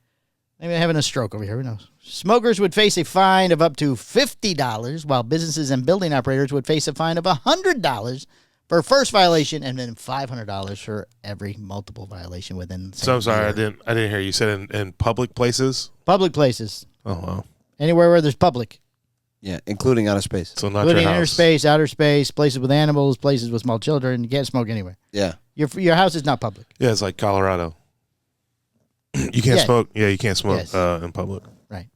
[SPEAKER 6] Maybe I'm having a stroke over here. Who knows? Smokers would face a fine of up to $50, while businesses and building operators would face a fine of $100 for first violation, and then $500 for every multiple violation within the same
[SPEAKER 4] So I'm sorry,
[SPEAKER 6] year.
[SPEAKER 4] I didn't hear you said in public places.
[SPEAKER 6] Public places.
[SPEAKER 4] Oh wow.
[SPEAKER 6] Anywhere where there's public.
[SPEAKER 5] Yeah, including outer space.
[SPEAKER 4] So not
[SPEAKER 6] Including
[SPEAKER 4] your house.
[SPEAKER 6] inner space, outer space, places with animals, places with small children. You can't smoke anywhere.
[SPEAKER 5] Yeah.
[SPEAKER 6] Your house is not public.
[SPEAKER 4] Yeah, it's like Colorado. You can't smoke. Yeah, you can't smoke
[SPEAKER 6] Yes.
[SPEAKER 4] in public.
[SPEAKER 6] Right.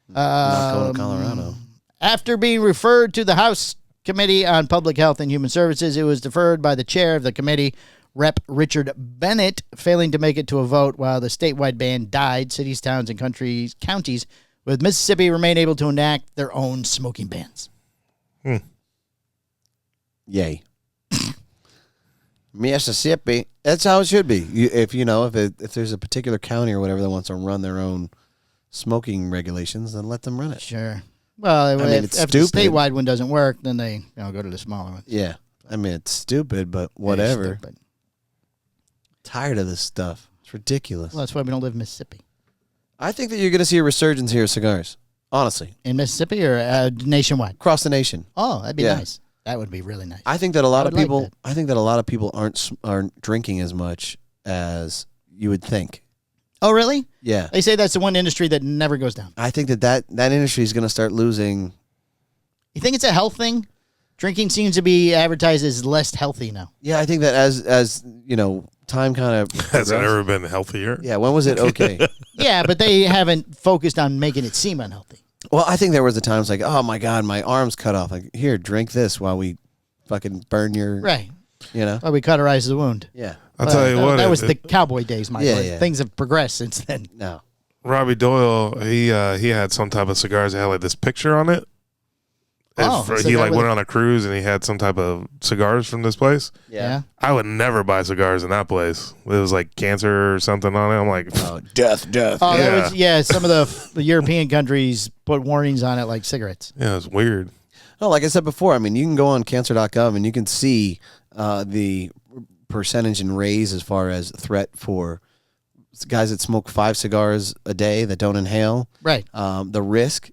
[SPEAKER 5] Not going to Colorado.
[SPEAKER 6] After being referred to the House Committee on Public Health and Human Services, it was deferred by the chair of the committee, Rep. Richard Bennett, failing to make it to a vote while the statewide ban died. Cities, towns, and counties with Mississippi remain able to enact their own smoking bans.
[SPEAKER 5] Yay. Mississippi. That's how it should be. If there's a particular county or whatever that wants to run their own smoking regulations, then let them run it.
[SPEAKER 6] Sure. Well,
[SPEAKER 5] it's
[SPEAKER 6] if the
[SPEAKER 5] stupid.
[SPEAKER 6] statewide one doesn't work, then they go to the smaller one.
[SPEAKER 5] Yeah. I mean, it's stupid, but whatever.
[SPEAKER 6] Stupid.
[SPEAKER 5] Tired of this stuff. It's ridiculous.
[SPEAKER 6] Well, that's why we don't live in Mississippi.
[SPEAKER 5] I think that you're going to see a resurgence here of cigars. Honestly.
[SPEAKER 6] In Mississippi or nationwide?
[SPEAKER 5] Across the nation.
[SPEAKER 6] Oh, that'd be
[SPEAKER 5] Yeah.
[SPEAKER 6] nice. That would be really nice.
[SPEAKER 5] I think that a lot of
[SPEAKER 6] would like
[SPEAKER 5] people.
[SPEAKER 6] that.
[SPEAKER 5] I think that a lot of people aren't drinking as much as you would think.
[SPEAKER 6] Oh, really?
[SPEAKER 5] Yeah,
[SPEAKER 6] They say that's the one industry that never goes down.
[SPEAKER 5] I think that industry is going to start losing.
[SPEAKER 6] You think it's a health thing? Drinking seems to be advertised as less healthy now.
[SPEAKER 5] Yeah, I think that as time kind of
[SPEAKER 4] Has it ever been healthier?
[SPEAKER 5] Yeah, when was it okay?
[SPEAKER 6] Yeah, but they haven't focused on making it seem unhealthy.
[SPEAKER 5] Well, I think there was a time it's like, oh my god, my arm's cut off. Like, here, drink this while we fucking burn your.
[SPEAKER 6] Right.
[SPEAKER 5] Well,
[SPEAKER 6] we cauterize the wound.
[SPEAKER 5] Yeah.
[SPEAKER 4] I'll tell you what.
[SPEAKER 6] That was the cowboy days, Michael.
[SPEAKER 5] Yeah, yeah.
[SPEAKER 6] Things have progressed since then.
[SPEAKER 5] No.
[SPEAKER 4] Robbie Doyle. He had some type of cigars that had like this picture on it.
[SPEAKER 6] Oh, so
[SPEAKER 4] He
[SPEAKER 6] that
[SPEAKER 4] like
[SPEAKER 6] was-
[SPEAKER 4] went on a cruise and he had some type of cigars from this place.
[SPEAKER 6] Yeah.
[SPEAKER 4] I would never buy cigars in that place. It was like cancer or something on it. I'm like,
[SPEAKER 5] Oh, death.
[SPEAKER 6] Oh,
[SPEAKER 4] Yeah.
[SPEAKER 6] some of the European countries put warnings on it like cigarettes.
[SPEAKER 4] yeah, it's weird.
[SPEAKER 5] No, like I said before, I mean, you can go on cancer.gov and you can see the percentage and raise as far as threat for guys that smoke 5 cigars a day that don't inhale.
[SPEAKER 6] Right.
[SPEAKER 5] The risk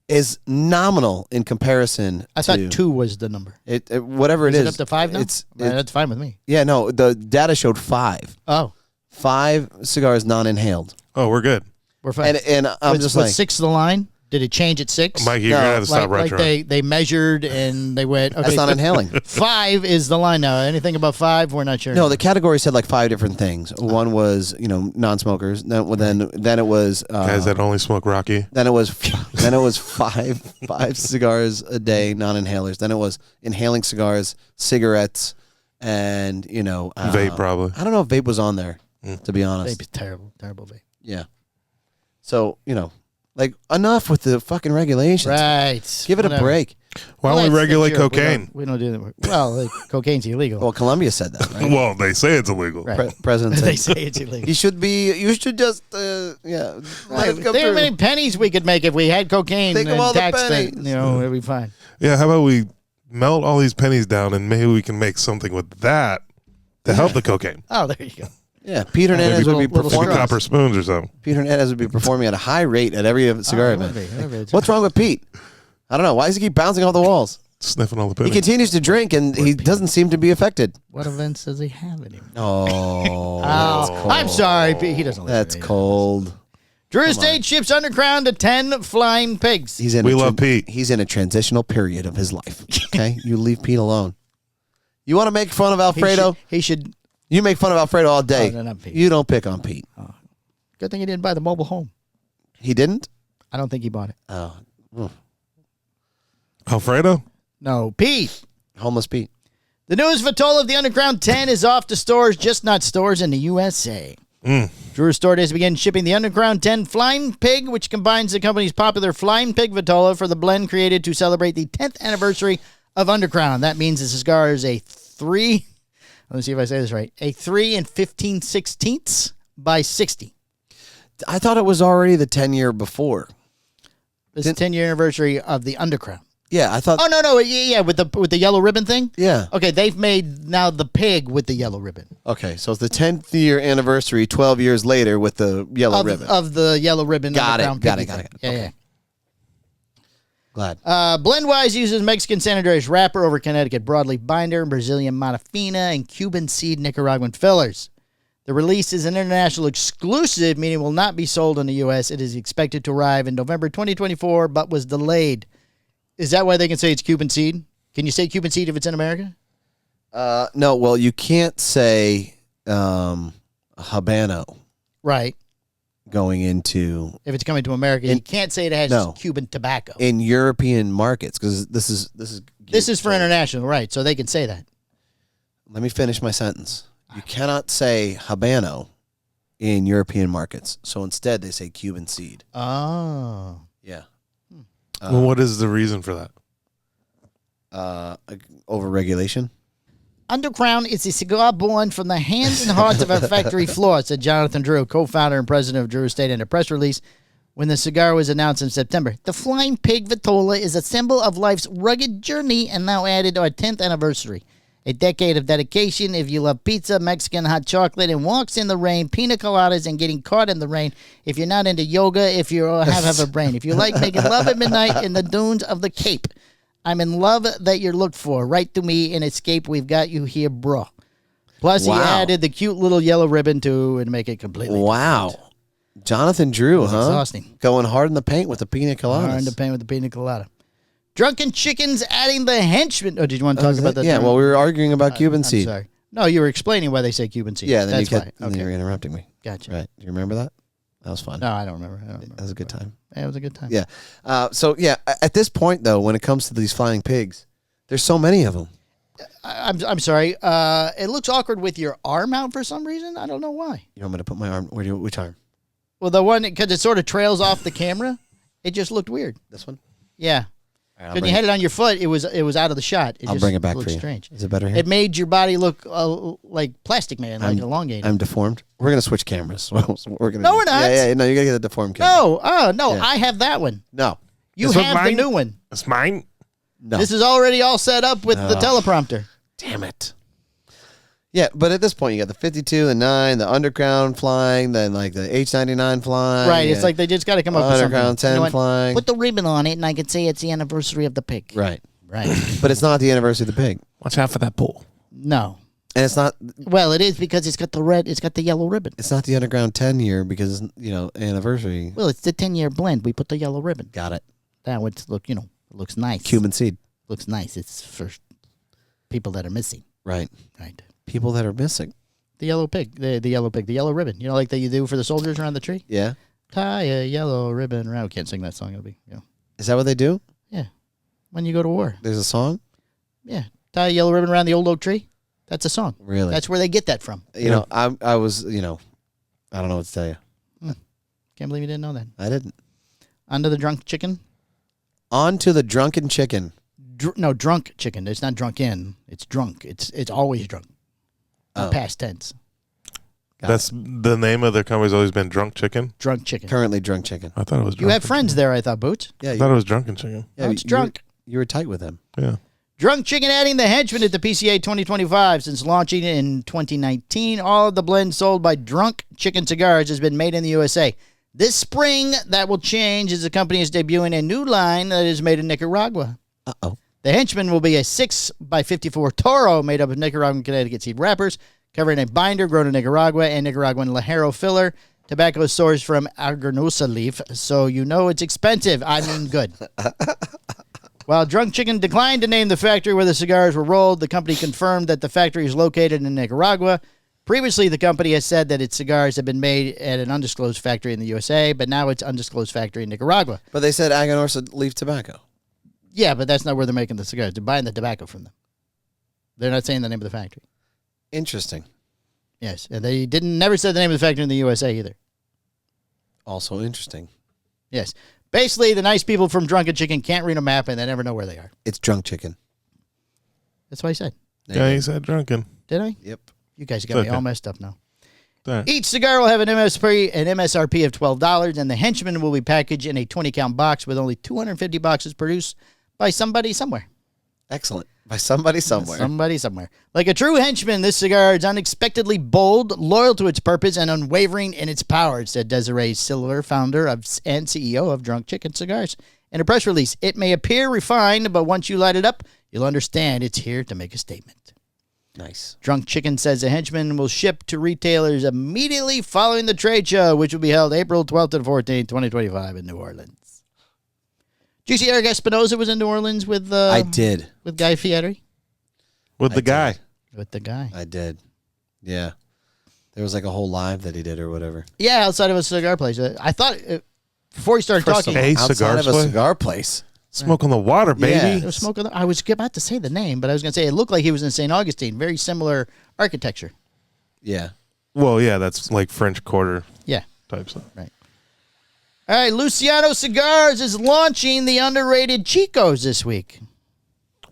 [SPEAKER 5] is nominal in comparison.
[SPEAKER 6] I thought
[SPEAKER 5] to
[SPEAKER 6] 2 was the number.
[SPEAKER 5] whatever it
[SPEAKER 6] Is
[SPEAKER 5] is.
[SPEAKER 6] it up to 5 now? That's fine with me.
[SPEAKER 5] Yeah, no, the data showed 5.
[SPEAKER 6] Oh,
[SPEAKER 5] 5 cigars non-inhaled.
[SPEAKER 4] Oh, we're good.
[SPEAKER 6] we're fine.
[SPEAKER 5] And I'm
[SPEAKER 6] was,
[SPEAKER 5] just
[SPEAKER 6] was
[SPEAKER 5] like,
[SPEAKER 6] 6 the line? Did it change at 6?
[SPEAKER 4] Mike, you're
[SPEAKER 5] No,
[SPEAKER 4] going to have to stop right
[SPEAKER 6] like they measured and they went, okay,
[SPEAKER 5] that's not inhaling.
[SPEAKER 6] 5 is the line now. Anything above 5, we're not sure.
[SPEAKER 5] No, the category said like 5 different things. One was, non-smokers. Then it was
[SPEAKER 4] Guys that only smoke Rocky.
[SPEAKER 5] Then it was five cigars a day, non-inhalers. Then it was inhaling cigars, cigarettes, and
[SPEAKER 4] Vape probably.
[SPEAKER 5] I don't know if vape was on there, to be honest.
[SPEAKER 6] Vape is terrible vape.
[SPEAKER 5] Yeah. So like enough with the fucking regulations.
[SPEAKER 6] Right.
[SPEAKER 5] Give it a
[SPEAKER 6] Whatever.
[SPEAKER 5] break.
[SPEAKER 4] Why
[SPEAKER 6] Well,
[SPEAKER 4] don't we
[SPEAKER 6] that's
[SPEAKER 4] regulate
[SPEAKER 6] Europe.
[SPEAKER 4] cocaine?
[SPEAKER 6] We don't do that. Well, cocaine's illegal.
[SPEAKER 5] Well, Colombia said that, right?
[SPEAKER 4] Well, they say it's illegal.
[SPEAKER 6] Right.
[SPEAKER 5] President
[SPEAKER 6] They
[SPEAKER 5] said
[SPEAKER 6] say it's illegal.
[SPEAKER 5] you should just let it come
[SPEAKER 6] Think how
[SPEAKER 5] through.
[SPEAKER 6] many pennies we could make if we had cocaine
[SPEAKER 5] Think of
[SPEAKER 6] and
[SPEAKER 5] all the
[SPEAKER 6] taxed it.
[SPEAKER 5] pennies.
[SPEAKER 6] It'd be fine.
[SPEAKER 4] Yeah, how about we melt all these pennies down and maybe we can make something with that to help the cocaine?
[SPEAKER 6] Oh, there you go.
[SPEAKER 5] Yeah, Peter Hernandez would be
[SPEAKER 6] little
[SPEAKER 4] Maybe
[SPEAKER 5] performing.
[SPEAKER 4] copper spoons or something.
[SPEAKER 5] Peter Hernandez would be performing at a high rate at every cigar
[SPEAKER 6] Oh,
[SPEAKER 5] event.
[SPEAKER 6] maybe.
[SPEAKER 5] What's wrong with Pete? I don't know. Why does he keep bouncing off the walls?
[SPEAKER 4] Sniffing all the
[SPEAKER 5] He
[SPEAKER 4] pennies.
[SPEAKER 5] continues to drink, and he doesn't seem to be affected.
[SPEAKER 6] What events does he have anymore?
[SPEAKER 5] Oh,
[SPEAKER 6] Oh, I'm sorry. He doesn't.
[SPEAKER 5] that's cold.
[SPEAKER 6] Drew Estate ships Undercrown to 10 flying pigs.
[SPEAKER 4] We love Pete.
[SPEAKER 5] He's in a transitional period of his life. Okay? You leave Pete alone. You want to make fun of Alfredo?
[SPEAKER 6] He should.
[SPEAKER 5] You make fun of Alfredo all day.
[SPEAKER 6] Oh, no, not Pete.
[SPEAKER 5] You don't pick on Pete.
[SPEAKER 6] Good thing he didn't buy the mobile home.
[SPEAKER 5] He didn't?
[SPEAKER 6] I don't think he bought it.
[SPEAKER 5] Oh.
[SPEAKER 4] Alfredo?
[SPEAKER 6] No, Pete.
[SPEAKER 5] Homeless Pete.
[SPEAKER 6] The newest Vitola of the Underground 10 is off to stores, just not stores in the USA. Drew Store has begun shipping the Underground 10 Flying Pig, which combines the company's popular Flying Pig Vitola for the blend created to celebrate the 10th anniversary of Underground. That means the cigar is a 3 and 15/16 by 60.
[SPEAKER 5] I thought it was already the 10-year before.
[SPEAKER 6] This is the 10-year anniversary of the Underground.
[SPEAKER 5] Yeah, I thought.
[SPEAKER 6] Oh, no, yeah, with the yellow ribbon thing?
[SPEAKER 5] Yeah.
[SPEAKER 6] Okay, they've made now the pig with the yellow ribbon.
[SPEAKER 5] Okay, so it's the 10th year anniversary 12 years later with the yellow ribbon.
[SPEAKER 6] Of the yellow ribbon.
[SPEAKER 5] Got it.
[SPEAKER 6] Yeah,
[SPEAKER 5] Okay.
[SPEAKER 6] yeah.
[SPEAKER 5] Glad.
[SPEAKER 6] Blendwise uses Mexican San Andreas wrapper over Connecticut broadleaf binder, Brazilian Matafina, and Cuban seed Nicaraguan fillers. The release is an international exclusive, meaning it will not be sold in the U.S. It is expected to arrive in November 2024, but was delayed. Is that why they can say it's Cuban seed? Can you say Cuban seed if it's in America?
[SPEAKER 5] No, well, you can't say Habano
[SPEAKER 6] Right.
[SPEAKER 5] going into
[SPEAKER 6] If it's coming to America, you can't say it has Cuban tobacco.
[SPEAKER 5] in European markets because this is
[SPEAKER 6] For international, right? So they can say that.
[SPEAKER 5] Let me finish my sentence. You cannot say Habano in European markets, so instead they say Cuban seed.
[SPEAKER 6] Oh.
[SPEAKER 5] Yeah.
[SPEAKER 4] Well, what is the reason for that?
[SPEAKER 5] Overregulation.
[SPEAKER 6] Undercrown is a cigar born from the hands and hearts of our factory floor, said Jonathan Drew, co-founder and president of Drew Estate, in a press release when the cigar was announced in September. The Flying Pig Vitola is a symbol of life's rugged journey and now added to our 10th anniversary. A decade of dedication. If you love pizza, Mexican hot chocolate, and walks in the rain, pina coladas, and getting caught in the rain. If you're not into yoga, if you have a brain. If you like making love at midnight in the dunes of the Cape. I'm in love that you're looked for. Write to me and escape. We've got you here, bro. Plus, he added the cute little yellow ribbon to make it completely
[SPEAKER 5] Wow.
[SPEAKER 6] different.
[SPEAKER 5] Jonathan Drew,
[SPEAKER 6] Exhausting.
[SPEAKER 5] Going hard in the paint with the pina coladas.
[SPEAKER 6] Hard in the paint with the pina colada. Drunken Chickens adding the henchman. Oh, did you want to talk about that?
[SPEAKER 5] Yeah, well, we were arguing about Cuban seed.
[SPEAKER 6] Sorry. No, you were explaining why they say Cuban seed.
[SPEAKER 5] Yeah, then
[SPEAKER 6] That's
[SPEAKER 5] you
[SPEAKER 6] why.
[SPEAKER 5] then you were interrupting me.
[SPEAKER 6] Gotcha.
[SPEAKER 5] Right. Do you remember that? That was fun.
[SPEAKER 6] No, I don't remember.
[SPEAKER 5] That was a good time.
[SPEAKER 6] Yeah, it was a good time.
[SPEAKER 5] Yeah. So, at this point, though, when it comes to these flying pigs, there's so many of them.
[SPEAKER 6] I'm sorry. It looks awkward with your arm out for some reason. I don't know why.
[SPEAKER 5] You want me to put my arm? Which arm?
[SPEAKER 6] Well, the one, because it sort of trails off the camera, it just looked weird.
[SPEAKER 5] This one?
[SPEAKER 6] Yeah.
[SPEAKER 5] All right,
[SPEAKER 6] When you had it on your foot, it was out of the shot.
[SPEAKER 5] I'll bring it back for
[SPEAKER 6] looked
[SPEAKER 5] you.
[SPEAKER 6] strange.
[SPEAKER 5] Is it better here?
[SPEAKER 6] It made your body look like Plastic Man, like elongated.
[SPEAKER 5] I'm deformed. We're going to switch cameras. We're gonna
[SPEAKER 6] No, we're not.
[SPEAKER 5] Yeah, no, you got to get the deformed camera.
[SPEAKER 6] No,
[SPEAKER 5] Yeah.
[SPEAKER 6] I have that one.
[SPEAKER 5] No.
[SPEAKER 6] You
[SPEAKER 4] This
[SPEAKER 6] have
[SPEAKER 4] one's
[SPEAKER 6] the
[SPEAKER 4] mine?
[SPEAKER 6] new one.
[SPEAKER 4] It's mine.
[SPEAKER 5] No.
[SPEAKER 6] This is already all set up with the teleprompter.
[SPEAKER 5] Damn it. Yeah, but at this point, you got the 52, the 9, the Underground flying, then like the H99 flying.
[SPEAKER 6] Right, it's like they just got to come up with something.
[SPEAKER 5] Underground 10
[SPEAKER 6] You know what?
[SPEAKER 5] flying.
[SPEAKER 6] Put the ribbon on it, and I can say it's the anniversary of the pig.
[SPEAKER 5] Right.
[SPEAKER 6] Right.
[SPEAKER 5] But it's not the anniversary of the pig.
[SPEAKER 4] Watch out for that pole.
[SPEAKER 6] No.
[SPEAKER 5] And it's not
[SPEAKER 6] Well, it is because it's got the yellow ribbon.
[SPEAKER 5] it's not the Underground 10 year because, anniversary.
[SPEAKER 6] Well, it's the 10-year blend. We put the yellow ribbon.
[SPEAKER 5] Got it.
[SPEAKER 6] That would look, it looks nice.
[SPEAKER 5] Cuban seed.
[SPEAKER 6] Looks nice. It's for people that are missing.
[SPEAKER 5] Right.
[SPEAKER 6] Right.
[SPEAKER 5] People that are missing.
[SPEAKER 6] The yellow pig. The yellow pig. The yellow ribbon. Like that you do for the soldiers around the tree?
[SPEAKER 5] Yeah.
[SPEAKER 6] Tie a yellow ribbon around. We can't sing that song. It'll be,
[SPEAKER 5] Is that what they do?
[SPEAKER 6] Yeah. When you go to war.
[SPEAKER 5] There's a song?
[SPEAKER 6] Yeah. Tie a yellow ribbon around the old oak tree. That's a song.
[SPEAKER 5] Really?
[SPEAKER 6] That's where they get that from.
[SPEAKER 5] I was, I don't know what to tell you.
[SPEAKER 6] Can't believe you didn't know that.
[SPEAKER 5] I didn't.
[SPEAKER 6] Under the drunk chicken?
[SPEAKER 5] On to the drunken chicken.
[SPEAKER 6] Drunk chicken. It's not drunken. It's drunk. It's always drunk. Past tense.
[SPEAKER 4] That's the name of their company's always been Drunk Chicken.
[SPEAKER 6] Drunk chicken.
[SPEAKER 5] Currently drunk chicken.
[SPEAKER 4] I thought it was.
[SPEAKER 6] You have friends there, I thought, Boots.
[SPEAKER 5] Yeah.
[SPEAKER 4] I thought it was Drunken Chicken.
[SPEAKER 6] No, it's drunk.
[SPEAKER 5] You were tight with him.
[SPEAKER 4] Yeah.
[SPEAKER 6] Drunk Chicken adding the henchman at the PCA 2025. Since launching in 2019, all of the blends sold by Drunk Chicken Cigars has been made in the USA. This spring, that will change as the company is debuting a new line that is made in Nicaragua.
[SPEAKER 5] Uh-oh.
[SPEAKER 6] The henchman will be a 6x54 Toro made up of Nicaraguan Connecticut seed wrappers, covering a binder grown in Nicaragua and Nicaraguan Lajero filler. Tobacco is sourced from Argonosa leaf, so you know it's expensive. I mean, good. While Drunk Chicken declined to name the factory where the cigars were rolled, the company confirmed that the factory is located in Nicaragua. Previously, the company has said that its cigars have been made at an undisclosed factory in the USA, but now it's undisclosed factory in Nicaragua.
[SPEAKER 5] But they said Aganorsa leaf tobacco.
[SPEAKER 6] Yeah, but that's not where they're making the cigars. They're buying the tobacco from them. They're not saying the name of the factory.
[SPEAKER 5] Interesting.
[SPEAKER 6] Yes, and they never said the name of the factory in the USA either.
[SPEAKER 5] Also interesting.
[SPEAKER 6] Yes. Basically, the nice people from Drunken Chicken can't read a map and they never know where they are.
[SPEAKER 5] It's drunk chicken.
[SPEAKER 6] That's what I said.
[SPEAKER 4] Yeah, he said drunken.
[SPEAKER 6] Did I?
[SPEAKER 5] Yep.
[SPEAKER 6] You guys got me all messed up now.
[SPEAKER 4] Right.
[SPEAKER 6] Each cigar will have an MSRP of $12, and the henchman will be packaged in a 20-count box with only 250 boxes produced by somebody somewhere.
[SPEAKER 5] Excellent. By somebody somewhere.
[SPEAKER 6] Somebody somewhere. Like a true henchman, this cigar is unexpectedly bold, loyal to its purpose, and unwavering in its power, said Desiree Silver, founder and CEO of Drunk Chicken Cigars. In a press release, it may appear refined, but once you light it up, you'll understand it's here to make a statement.
[SPEAKER 5] Nice.
[SPEAKER 6] Drunk Chicken says the henchman will ship to retailers immediately following the trade show, which will be held April 12th to 14th, 2025 in New Orleans. Did you see Eric Espinosa was in New Orleans with
[SPEAKER 5] I did.
[SPEAKER 6] with Guy Fieri?
[SPEAKER 4] With the guy.
[SPEAKER 6] With the guy.
[SPEAKER 5] I did. Yeah. There was like a whole live that he did or whatever.
[SPEAKER 6] Yeah, outside of a cigar place. I thought before he started talking,
[SPEAKER 4] A
[SPEAKER 5] Outside
[SPEAKER 4] cigar
[SPEAKER 5] of a
[SPEAKER 4] place?
[SPEAKER 5] cigar place.
[SPEAKER 4] Smoke on the water, baby.
[SPEAKER 5] Yeah.
[SPEAKER 6] there was smoke. I was about to say the name, but I was going to say it looked like he was in St. Augustine. Very similar architecture.
[SPEAKER 5] Yeah.
[SPEAKER 4] Well, yeah, that's like French Quarter
[SPEAKER 6] Yeah.
[SPEAKER 4] type stuff.
[SPEAKER 6] Right. All right, Luciano Cigars is launching the underrated Chicos this week.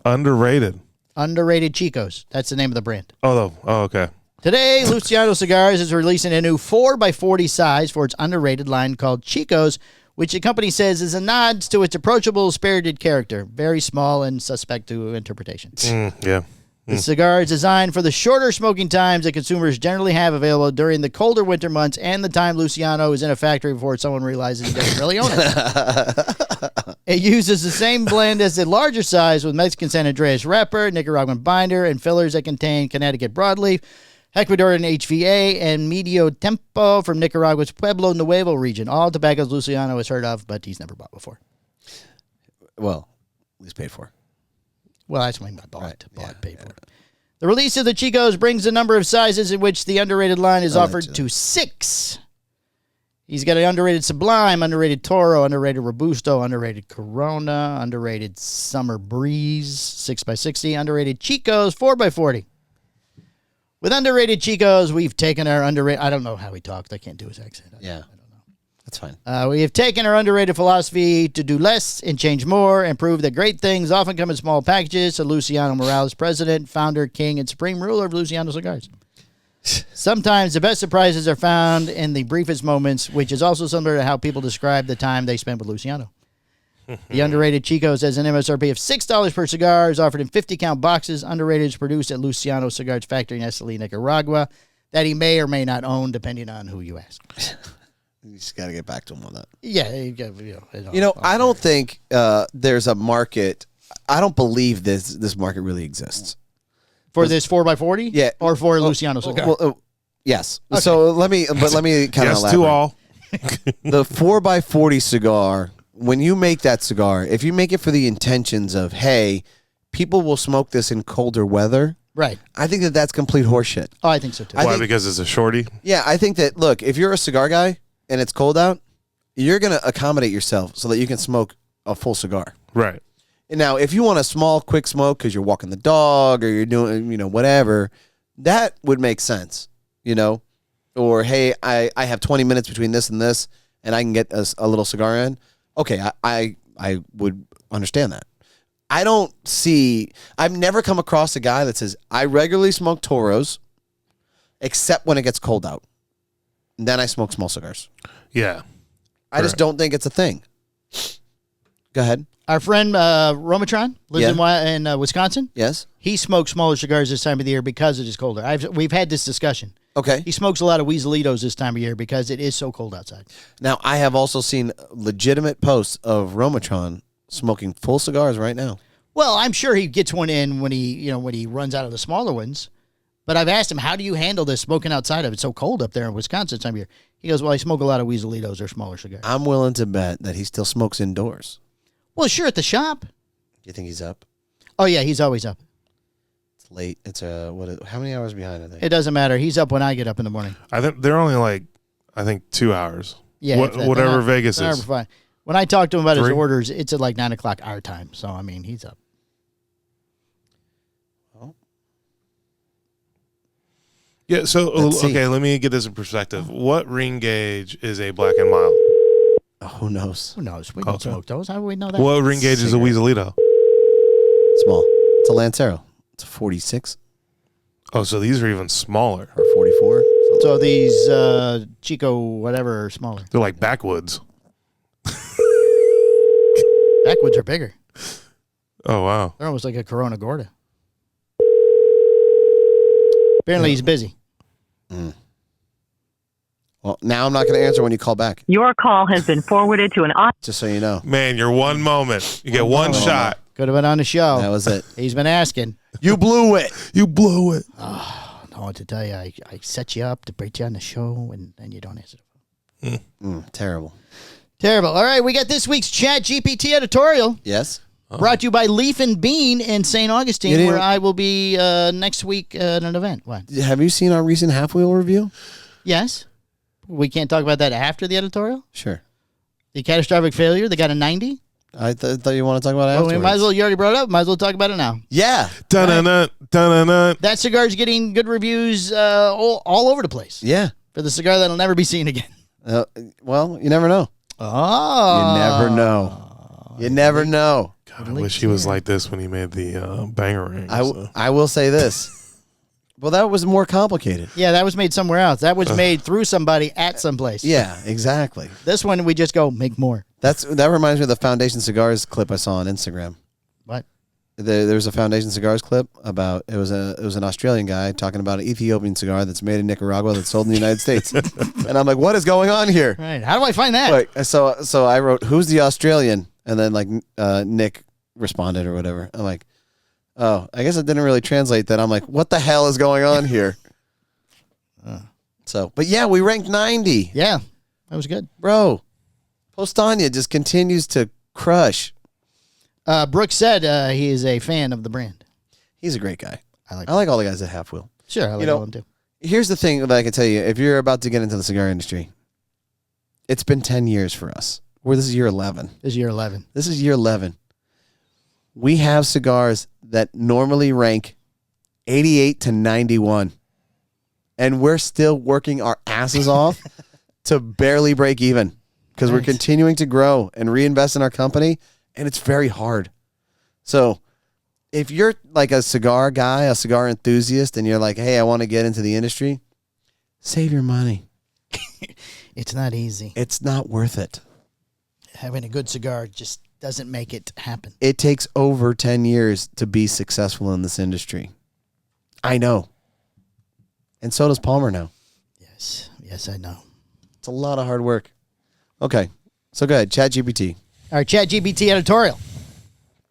[SPEAKER 4] Underrated.
[SPEAKER 6] Underrated Chicos. That's the name of the brand.
[SPEAKER 4] Oh, okay.
[SPEAKER 6] Today, Luciano Cigars is releasing a new 4x40 size for its underrated line called Chicos, which the company says is a nod to its approachable, spirited character. Very small and suspect to interpretation.
[SPEAKER 4] Yeah.
[SPEAKER 6] The cigar is designed for the shorter smoking times that consumers generally have available during the colder winter months and the time Luciano is in a factory before someone realizes he doesn't really own it. It uses the same blend as the larger size with Mexican San Andreas wrapper, Nicaraguan binder, and fillers that contain Connecticut broadleaf, Ecuadorian HVA, and Medio Tempo from Nicaragua's Pueblo Nuevo region. All tobaccos Luciano has heard of, but he's never bought before.
[SPEAKER 5] Well, at least paid for.
[SPEAKER 6] Well, that's what I mean by bought.
[SPEAKER 5] Right,
[SPEAKER 6] Bought, paid for. The release of the Chicos brings the number of sizes in which the underrated line is offered to 6. He's got an underrated Sublime, underrated Toro, underrated Robusto, underrated Corona, underrated Summer Breeze, 6x60, underrated Chicos, 4x40. With underrated Chicos, we've taken our underrated... I don't know how he talked. I can't do his accent.
[SPEAKER 5] Yeah. That's fine.
[SPEAKER 6] We have taken our underrated philosophy to do less and change more and prove that great things often come in small packages, said Luciano Morales, president, founder, king, and supreme ruler of Luciano Cigars. Sometimes the best surprises are found in the briefest moments, which is also similar to how people describe the time they spent with Luciano. The underrated Chicos has an MSRP of $6 per cigar, is offered in 50-count boxes. Underrated is produced at Luciano Cigars factory in Esteli, Nicaragua, that he may or may not own, depending on who you ask.
[SPEAKER 5] You just got to get back to him on that.
[SPEAKER 6] Yeah.
[SPEAKER 5] I don't think there's a market. I don't believe this market really exists.
[SPEAKER 6] For this 4x40?
[SPEAKER 5] Yeah.
[SPEAKER 6] Or for Luciano Cigar?
[SPEAKER 5] Well, yes. Okay. So let me kind of
[SPEAKER 4] Yes,
[SPEAKER 5] elaborate.
[SPEAKER 4] to all.
[SPEAKER 5] The 4x40 cigar, when you make that cigar, if you make it for the intentions of, hey, people will smoke this in colder weather,
[SPEAKER 6] Right.
[SPEAKER 5] I think that's complete horseshit.
[SPEAKER 6] Oh, I think so, too.
[SPEAKER 4] Why? Because it's a shorty?
[SPEAKER 5] Yeah, I think that, look, if you're a cigar guy and it's cold out, you're going to accommodate yourself so that you can smoke a full cigar.
[SPEAKER 4] Right.
[SPEAKER 5] And now, if you want a small, quick smoke because you're walking the dog or you're doing, whatever, that would make sense, Or, hey, I have 20 minutes between this and this, and I can get a little cigar in. Okay, I would understand that. I've never come across a guy that says, I regularly smoke Toros, except when it gets cold out. And then I smoke small cigars.
[SPEAKER 4] Yeah.
[SPEAKER 5] I just don't think it's a thing. Go ahead.
[SPEAKER 6] Our friend Romatron lives in Wisconsin.
[SPEAKER 5] Yes.
[SPEAKER 6] He smokes smaller cigars this time of the year because it is colder. We've had this discussion.
[SPEAKER 5] Okay.
[SPEAKER 6] He smokes a lot of Weaselitos this time of year because it is so cold outside.
[SPEAKER 5] Now, I have also seen legitimate posts of Romatron smoking full cigars right now.
[SPEAKER 6] Well, I'm sure he gets one in when he runs out of the smaller ones. But I've asked him, how do you handle this smoking outside of it? It's so cold up there in Wisconsin time of year. He goes, well, I smoke a lot of Weaselitos or smaller cigars.
[SPEAKER 5] I'm willing to bet that he still smokes indoors.
[SPEAKER 6] Well, sure, at the shop.
[SPEAKER 5] Do you think he's up?
[SPEAKER 6] Oh, yeah, he's always up.
[SPEAKER 5] It's late. It's how many hours behind are they?
[SPEAKER 6] It doesn't matter. He's up when I get up in the morning.
[SPEAKER 4] I think they're only like 2 hours.
[SPEAKER 6] Yeah.
[SPEAKER 4] Whatever Vegas is.
[SPEAKER 6] Fine. When I talk to him about his
[SPEAKER 4] 3?
[SPEAKER 6] orders, it's at like 9 o'clock our time. So, I mean, he's up.
[SPEAKER 4] Yeah, so,
[SPEAKER 5] Let's see.
[SPEAKER 4] okay, let me get this in perspective. What ring gauge is a Black and Mild?
[SPEAKER 5] Oh, who knows?
[SPEAKER 6] Who knows? We don't
[SPEAKER 4] Okay.
[SPEAKER 6] smoke those. How do we know that?
[SPEAKER 4] What ring gauge is a Weaselito?
[SPEAKER 5] Small. It's a Lancero. It's a 46
[SPEAKER 4] Oh, so these are even smaller.
[SPEAKER 5] or 44.
[SPEAKER 6] So these Chico whatever are smaller.
[SPEAKER 4] They're like backwoods.
[SPEAKER 6] Backwoods are bigger.
[SPEAKER 4] Oh, wow.
[SPEAKER 6] They're almost like a Corona Gorda. Apparently he's busy.
[SPEAKER 5] Well, now I'm not going to answer when you call back,
[SPEAKER 7] Your call has been forwarded to an
[SPEAKER 5] just so you know.
[SPEAKER 4] Man, you're one moment. You get one shot.
[SPEAKER 6] Could have been on the show.
[SPEAKER 5] That was it.
[SPEAKER 6] He's been asking.
[SPEAKER 5] You blew it.
[SPEAKER 4] You blew it.
[SPEAKER 6] I don't know what to tell you. I set you up to bring you on the show, and then you don't answer the phone.
[SPEAKER 5] Terrible.
[SPEAKER 6] Terrible. All right, we got this week's Chat GPT editorial.
[SPEAKER 5] Yes?
[SPEAKER 6] Brought to you by Leaf and Bean in St.
[SPEAKER 5] You
[SPEAKER 6] Augustine,
[SPEAKER 5] didn't-
[SPEAKER 6] where I will be next week at an event. What?
[SPEAKER 5] Have you seen our recent half wheel review?
[SPEAKER 6] Yes. We can't talk about that after the editorial?
[SPEAKER 5] Sure.
[SPEAKER 6] The catastrophic failure, they got a 90?
[SPEAKER 5] I thought you want to talk about it
[SPEAKER 6] Well,
[SPEAKER 5] afterwards.
[SPEAKER 6] we might as well, you already brought it up, might as well talk about it now.
[SPEAKER 5] Yeah.
[SPEAKER 4] Dun-dun-dun, dun-dun-dun.
[SPEAKER 6] That cigar's getting good reviews all over the place
[SPEAKER 5] Yeah.
[SPEAKER 6] for the cigar that'll never be seen again.
[SPEAKER 5] Well, you never know.
[SPEAKER 6] Oh.
[SPEAKER 5] You never know. You never know.
[SPEAKER 4] God, I wish he was like this when he made the banger ring.
[SPEAKER 5] I will say this. Well, that was more complicated.
[SPEAKER 6] Yeah, that was made somewhere else. That was made through somebody at some place.
[SPEAKER 5] Yeah, exactly.
[SPEAKER 6] This one, we just go, make more.
[SPEAKER 5] That reminds me of the Foundation Cigars clip I saw on Instagram.
[SPEAKER 6] What?
[SPEAKER 5] There's a Foundation Cigars clip about it was an Australian guy talking about an Ethiopian cigar that's made in Nicaragua that's sold in the United States, and I'm like, what is going on here?
[SPEAKER 6] Right. How do I find that?
[SPEAKER 5] Like, so I wrote, who's the Australian, and then like Nick responded or whatever. I'm like, oh, I guess it didn't really translate that. I'm like, what the hell is going on here? But yeah, we ranked 90,
[SPEAKER 6] Yeah, that was good.
[SPEAKER 5] bro. Postania just continues to crush.
[SPEAKER 6] Brooks said he is a fan of the brand.
[SPEAKER 5] He's a great guy.
[SPEAKER 6] I like
[SPEAKER 5] all the guys at Half Wheel.
[SPEAKER 6] Sure, I like all of them too.
[SPEAKER 5] Here's the thing that I can tell you. If you're about to get into the cigar industry, it's been 10 years for us. This is year 11.
[SPEAKER 6] This is year 11.
[SPEAKER 5] This is year 11. We have cigars that normally rank 88 to 91. And we're still working our asses off to barely break even because we're
[SPEAKER 6] Nice.
[SPEAKER 5] continuing to grow and reinvest in our company. And it's very hard. So if you're like a cigar guy, a cigar enthusiast, and you're like, hey, I want to get into the industry, save your money.
[SPEAKER 6] It's not easy.
[SPEAKER 5] It's not worth it.
[SPEAKER 6] Having a good cigar just doesn't make it happen.
[SPEAKER 5] It takes over 10 years to be successful in this industry. I know. And so does Palmer now.
[SPEAKER 6] Yes, I know.
[SPEAKER 5] It's a lot of hard work. Okay. So go ahead. ChatGPT.
[SPEAKER 6] All right, Chat GPT editorial.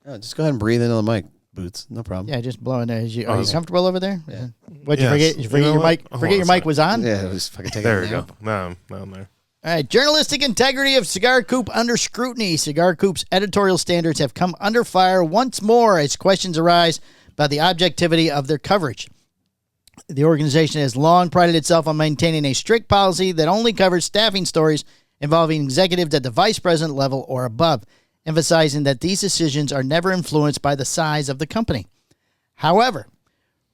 [SPEAKER 5] Oh, just go ahead and breathe into the mic, Boots. No problem.
[SPEAKER 6] Yeah, just blowing there. Are you comfortable over there? Yeah. What'd you
[SPEAKER 4] Yes.
[SPEAKER 6] forget? You forget
[SPEAKER 4] You know
[SPEAKER 6] your
[SPEAKER 4] what?
[SPEAKER 6] mic?
[SPEAKER 4] Hold
[SPEAKER 6] Forget
[SPEAKER 4] on
[SPEAKER 6] your
[SPEAKER 4] a
[SPEAKER 6] mic
[SPEAKER 4] second.
[SPEAKER 6] was on?
[SPEAKER 5] Yeah, it was fucking taking
[SPEAKER 4] There
[SPEAKER 5] a
[SPEAKER 4] we
[SPEAKER 5] nap.
[SPEAKER 4] go. No, I'm there.
[SPEAKER 6] All right, journalistic integrity of Cigar Coop under scrutiny. Cigar Coop's editorial standards have come under fire once more as questions arise about the objectivity of their coverage. The organization has long prided itself on maintaining a strict policy that only covers staffing stories involving executives at the vice president level or above, emphasizing that these decisions are never influenced by the size of the company. However,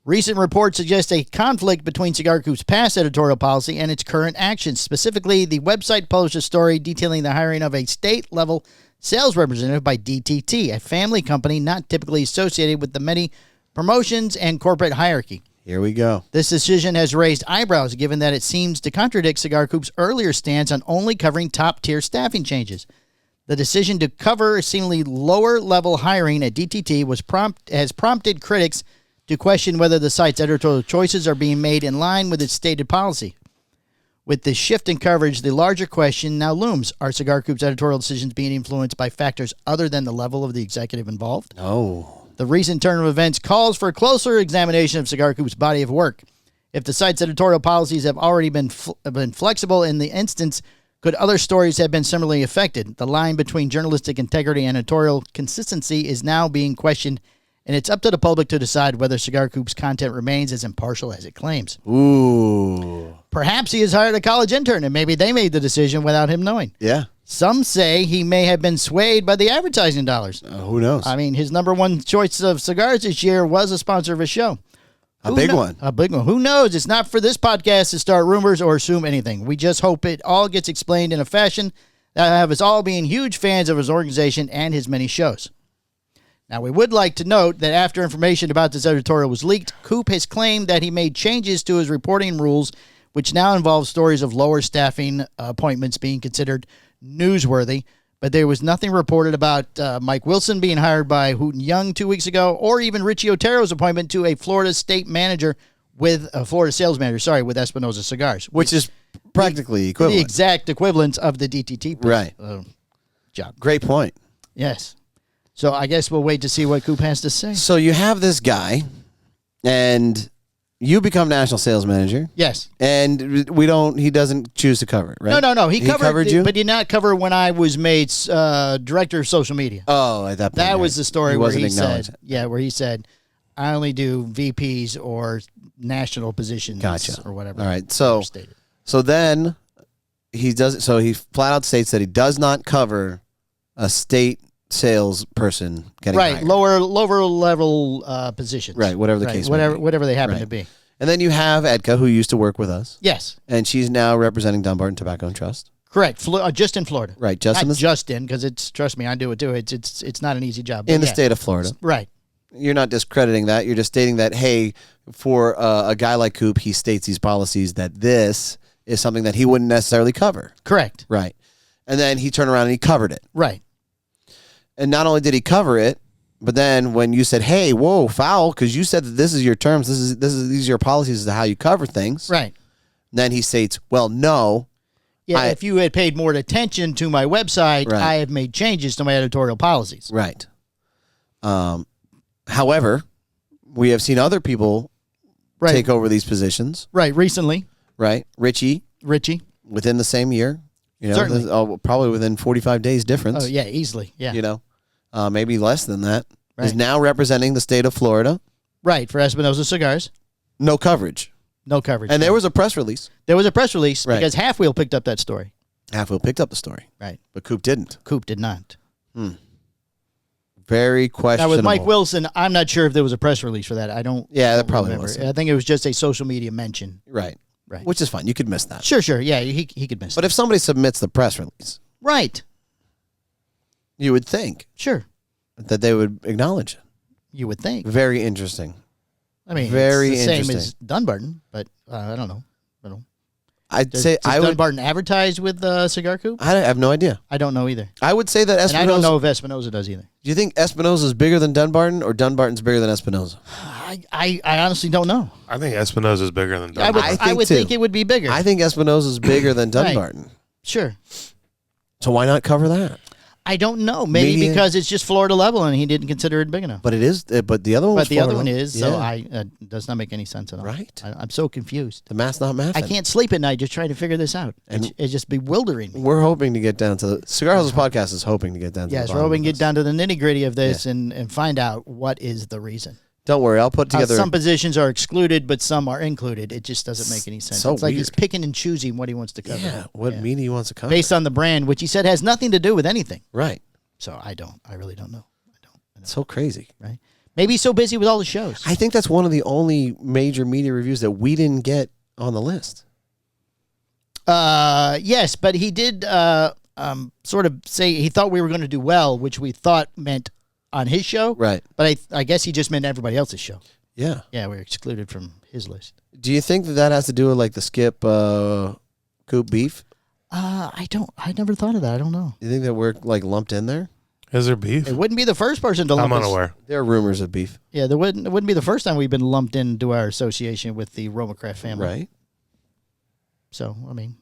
[SPEAKER 6] recent reports suggest a conflict between Cigar Coop's past editorial policy and its current actions. Specifically, the website published a story detailing the hiring of a state-level sales representative by DTT, a family company not typically associated with the many promotions and corporate hierarchy.
[SPEAKER 5] Here we go.
[SPEAKER 6] This decision has raised eyebrows given that it seems to contradict Cigar Coop's earlier stance on only covering top-tier staffing changes. The decision to cover seemingly lower-level hiring at DTT has prompted critics to question whether the site's editorial choices are being made in line with its stated policy. With this shift in coverage, the larger question now looms. Are Cigar Coop's editorial decisions being influenced by factors other than the level of the executive involved?
[SPEAKER 5] Oh.
[SPEAKER 6] The recent turn of events calls for a closer examination of Cigar Coop's body of work. If the site's editorial policies have already been flexible in the instance, could other stories have been similarly affected? The line between journalistic integrity and editorial consistency is now being questioned, and it's up to the public to decide whether Cigar Coop's content remains as impartial as it claims.
[SPEAKER 5] Ooh.
[SPEAKER 6] Perhaps he has hired a college intern, and maybe they made the decision without him knowing.
[SPEAKER 5] Yeah.
[SPEAKER 6] Some say he may have been swayed by the advertising dollars.
[SPEAKER 5] Who knows?
[SPEAKER 6] I mean, his number one choice of cigars this year was a sponsor of his show.
[SPEAKER 5] A big one.
[SPEAKER 6] A big one. Who knows? It's not for this podcast to start rumors or assume anything. We just hope it all gets explained in a fashion that have us all being huge fans of his organization and his many shows. Now, we would like to note that after information about this editorial was leaked, Coop has claimed that he made changes to his reporting rules, which now involve stories of lower staffing appointments being considered newsworthy. But there was nothing reported about Mike Wilson being hired by Houghton Young 2 weeks ago, or even Richie Otero's appointment to a Florida state manager with a Florida sales manager, with Espinosa Cigars.
[SPEAKER 5] Which is practically equivalent.
[SPEAKER 6] The exact equivalent of the DTT
[SPEAKER 5] Right.
[SPEAKER 6] Job.
[SPEAKER 5] Great point.
[SPEAKER 6] Yes. So I guess we'll wait to see what Coop has to say.
[SPEAKER 5] So you have this guy, and you become national sales manager.
[SPEAKER 6] Yes.
[SPEAKER 5] And he doesn't choose to cover it, right?
[SPEAKER 6] No. He covered
[SPEAKER 5] you?
[SPEAKER 6] But did not cover when I was made director of social media.
[SPEAKER 5] Oh, at that point.
[SPEAKER 6] That
[SPEAKER 5] right.
[SPEAKER 6] was the story
[SPEAKER 5] He
[SPEAKER 6] where
[SPEAKER 5] wasn't
[SPEAKER 6] he
[SPEAKER 5] acknowledged.
[SPEAKER 6] said, where he said, I only do VPs or national positions
[SPEAKER 5] Gotcha.
[SPEAKER 6] or whatever.
[SPEAKER 5] All right. So then he does. So he flat out states that he does not cover a state salesperson getting hired.
[SPEAKER 6] lower level positions.
[SPEAKER 5] Right, whatever the case may be.
[SPEAKER 6] Whatever they happen
[SPEAKER 5] Right.
[SPEAKER 6] to be.
[SPEAKER 5] And then you have Edka, who used to work with us.
[SPEAKER 6] Yes.
[SPEAKER 5] And she's now representing Dunbarton Tobacco and Trust.
[SPEAKER 6] Correct. Just in Florida.
[SPEAKER 5] Right.
[SPEAKER 6] Because it's, trust me, I do it too. It's not an easy job.
[SPEAKER 5] In the state of Florida.
[SPEAKER 6] Right.
[SPEAKER 5] You're not discrediting that. You're just stating that, hey, for a guy like Coop, he states these policies that this is something that he wouldn't necessarily cover.
[SPEAKER 6] Correct.
[SPEAKER 5] Right. And then he turned around and he covered it.
[SPEAKER 6] Right.
[SPEAKER 5] And not only did he cover it, but then when you said, hey, whoa, foul, because you said that this is your terms, these are your policies as to how you cover things.
[SPEAKER 6] Right.
[SPEAKER 5] Then he states, well, no.
[SPEAKER 6] Yeah, if you had paid more attention to my website,
[SPEAKER 5] Right.
[SPEAKER 6] I have made changes to my editorial policies.
[SPEAKER 5] Right. However, we have seen other people
[SPEAKER 6] Right.
[SPEAKER 5] take over these positions.
[SPEAKER 6] Right. Recently.
[SPEAKER 5] Right. Richie, within the same year.
[SPEAKER 6] Certainly.
[SPEAKER 5] Probably within 45 days difference.
[SPEAKER 6] Oh, yeah, easily. Yeah.
[SPEAKER 5] Maybe less than that.
[SPEAKER 6] Right.
[SPEAKER 5] Is now representing the state of Florida.
[SPEAKER 6] Right, for Espinosa Cigars.
[SPEAKER 5] No coverage.
[SPEAKER 6] No coverage.
[SPEAKER 5] And there was a press release.
[SPEAKER 6] There was a press release
[SPEAKER 5] Right.
[SPEAKER 6] because Half Wheel picked up that story.
[SPEAKER 5] Half Wheel picked up the story.
[SPEAKER 6] Right.
[SPEAKER 5] But Coop didn't.
[SPEAKER 6] Coop did not.
[SPEAKER 5] Very questionable.
[SPEAKER 6] Now, with Mike Wilson, I'm not sure if there was a press release for that. I don't.
[SPEAKER 5] Yeah, that
[SPEAKER 6] don't
[SPEAKER 5] probably
[SPEAKER 6] remember.
[SPEAKER 5] wasn't.
[SPEAKER 6] I think it was just a social media mention.
[SPEAKER 5] Right.
[SPEAKER 6] Right.
[SPEAKER 5] Which is fine. You could miss that.
[SPEAKER 6] Sure. Yeah, he could miss
[SPEAKER 5] But
[SPEAKER 6] it.
[SPEAKER 5] if somebody submits the press release,
[SPEAKER 6] Right.
[SPEAKER 5] you would think
[SPEAKER 6] Sure.
[SPEAKER 5] that they would acknowledge it.
[SPEAKER 6] You would think.
[SPEAKER 5] Very interesting.
[SPEAKER 6] I mean,
[SPEAKER 5] Very
[SPEAKER 6] it's the same
[SPEAKER 5] interesting.
[SPEAKER 6] as Dunbarton, but I don't know.
[SPEAKER 5] I'd
[SPEAKER 6] Does,
[SPEAKER 5] say
[SPEAKER 6] does
[SPEAKER 5] I would.
[SPEAKER 6] Dunbarton advertise with Cigar Coop?
[SPEAKER 5] I have no idea.
[SPEAKER 6] I don't know either.
[SPEAKER 5] I would say that
[SPEAKER 6] And
[SPEAKER 5] Espinosa.
[SPEAKER 6] I don't know if Espinosa does either.
[SPEAKER 5] Do you think Espinosa is bigger than Dunbarton, or Dunbarton's bigger than Espinosa?
[SPEAKER 6] I honestly don't know.
[SPEAKER 4] I think Espinosa is bigger than
[SPEAKER 6] I
[SPEAKER 4] Dunbarton.
[SPEAKER 6] would
[SPEAKER 5] too.
[SPEAKER 6] think it would be bigger.
[SPEAKER 5] I think Espinosa is bigger than
[SPEAKER 6] Right.
[SPEAKER 5] Dunbarton.
[SPEAKER 6] Sure.
[SPEAKER 5] So why not cover that?
[SPEAKER 6] I don't know. Maybe
[SPEAKER 5] Media-
[SPEAKER 6] because it's just Florida level and he didn't consider it big enough.
[SPEAKER 5] But it is. But the other one.
[SPEAKER 6] But
[SPEAKER 5] was
[SPEAKER 6] the other
[SPEAKER 5] Florida.
[SPEAKER 6] one is,
[SPEAKER 5] Yeah.
[SPEAKER 6] so it does not make any sense at all.
[SPEAKER 5] Right.
[SPEAKER 6] I'm so confused.
[SPEAKER 5] The math's not mathing.
[SPEAKER 6] I can't sleep at night just trying to figure this out. It's just bewildering me.
[SPEAKER 5] We're hoping to get down to the Cigar Hustlers Podcast is hoping to get down to
[SPEAKER 6] Yes,
[SPEAKER 5] the
[SPEAKER 6] we're
[SPEAKER 5] bottom
[SPEAKER 6] hoping
[SPEAKER 5] of
[SPEAKER 6] to get
[SPEAKER 5] this.
[SPEAKER 6] down to the nitty gritty of this and find out what is the reason.
[SPEAKER 5] Don't worry, I'll put together.
[SPEAKER 6] Some positions are excluded, but some are included. It just doesn't make any sense.
[SPEAKER 5] So
[SPEAKER 6] it's like he's
[SPEAKER 5] weird.
[SPEAKER 6] picking and choosing what he wants to cover.
[SPEAKER 5] Yeah, what media he wants to cover.
[SPEAKER 6] Based on the brand, which he said has nothing to do with anything.
[SPEAKER 5] Right.
[SPEAKER 6] So I really don't know. I don't.
[SPEAKER 5] It's so crazy.
[SPEAKER 6] Right? Maybe he's so busy with all the shows.
[SPEAKER 5] I think that's one of the only major media reviews that we didn't get on the list.
[SPEAKER 6] Yes, but he did sort of say he thought we were going to do well, which we thought meant on his show.
[SPEAKER 5] Right.
[SPEAKER 6] But I guess he just meant everybody else's show.
[SPEAKER 5] Yeah.
[SPEAKER 6] Yeah, we're excluded from his list.
[SPEAKER 5] Do you think that has to do with like the Skip Coop beef?
[SPEAKER 6] I never thought of that. I don't know.
[SPEAKER 5] You think that we're like lumped in there?
[SPEAKER 4] Is there beef?
[SPEAKER 6] It wouldn't be the first person to lump
[SPEAKER 4] I'm
[SPEAKER 6] us.
[SPEAKER 4] unaware.
[SPEAKER 5] There are rumors of beef.
[SPEAKER 6] Yeah, it wouldn't be the first time we've been lumped into our association with the Romacraft family.
[SPEAKER 5] Right.
[SPEAKER 6] So, I mean,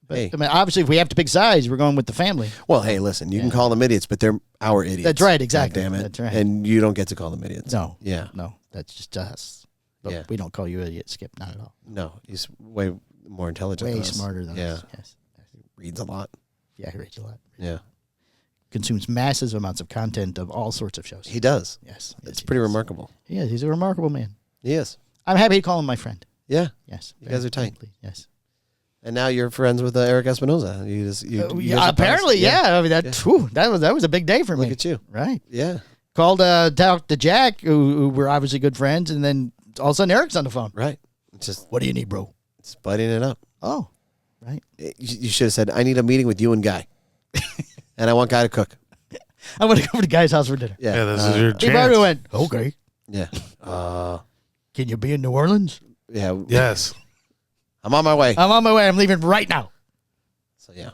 [SPEAKER 6] But,
[SPEAKER 5] Hey.
[SPEAKER 6] I mean, obviously, if we have to pick sides, we're going with the family.
[SPEAKER 5] Well, hey, listen, you can call them idiots, but they're our idiots.
[SPEAKER 6] That's right, exactly.
[SPEAKER 5] God damn it.
[SPEAKER 6] That's right.
[SPEAKER 5] And you don't get to call them idiots.
[SPEAKER 6] No.
[SPEAKER 5] Yeah.
[SPEAKER 6] No, that's just us. But
[SPEAKER 5] Yeah.
[SPEAKER 6] we don't call you idiot, Skip. Not at all.
[SPEAKER 5] No, he's way more intelligent
[SPEAKER 6] Way
[SPEAKER 5] than us.
[SPEAKER 6] smarter than
[SPEAKER 5] Yeah.
[SPEAKER 6] us. Yes.
[SPEAKER 5] Reads a lot.
[SPEAKER 6] Yeah, he reads a lot.
[SPEAKER 5] Yeah.
[SPEAKER 6] Consumes massive amounts of content of all sorts of shows.
[SPEAKER 5] He does.
[SPEAKER 6] Yes.
[SPEAKER 5] It's
[SPEAKER 6] yes,
[SPEAKER 5] pretty
[SPEAKER 6] he does.
[SPEAKER 5] remarkable.
[SPEAKER 6] Yeah, he's a remarkable man.
[SPEAKER 5] He is.
[SPEAKER 6] I'm happy to call him my friend.
[SPEAKER 5] Yeah.
[SPEAKER 6] Yes.
[SPEAKER 5] You guys are tight.
[SPEAKER 6] Yes.
[SPEAKER 5] And now you're friends with Eric Espinoza. You just you guys
[SPEAKER 6] Yeah,
[SPEAKER 5] are
[SPEAKER 6] apparently,
[SPEAKER 5] pals.
[SPEAKER 6] yeah. I mean, that was a big day for me.
[SPEAKER 5] Look at you.
[SPEAKER 6] Right.
[SPEAKER 5] Yeah.
[SPEAKER 6] Called talked to Jack, who we're obviously good friends, and then all of a sudden Eric's on the phone.
[SPEAKER 5] Right. Just
[SPEAKER 6] What do you need, bro?
[SPEAKER 5] budding it up.
[SPEAKER 6] Oh, right.
[SPEAKER 5] You should have said, I need a meeting with you and Guy. And I want Guy to cook.
[SPEAKER 6] I want to go to the guy's house for dinner.
[SPEAKER 5] Yeah.
[SPEAKER 4] Yeah, this is your
[SPEAKER 6] He probably
[SPEAKER 4] chance.
[SPEAKER 6] went, okay.
[SPEAKER 5] Yeah.
[SPEAKER 6] Can you be in New Orleans?
[SPEAKER 5] Yeah.
[SPEAKER 4] Yes.
[SPEAKER 5] I'm on my way.
[SPEAKER 6] I'm on my way. I'm leaving right now.
[SPEAKER 5] So, yeah.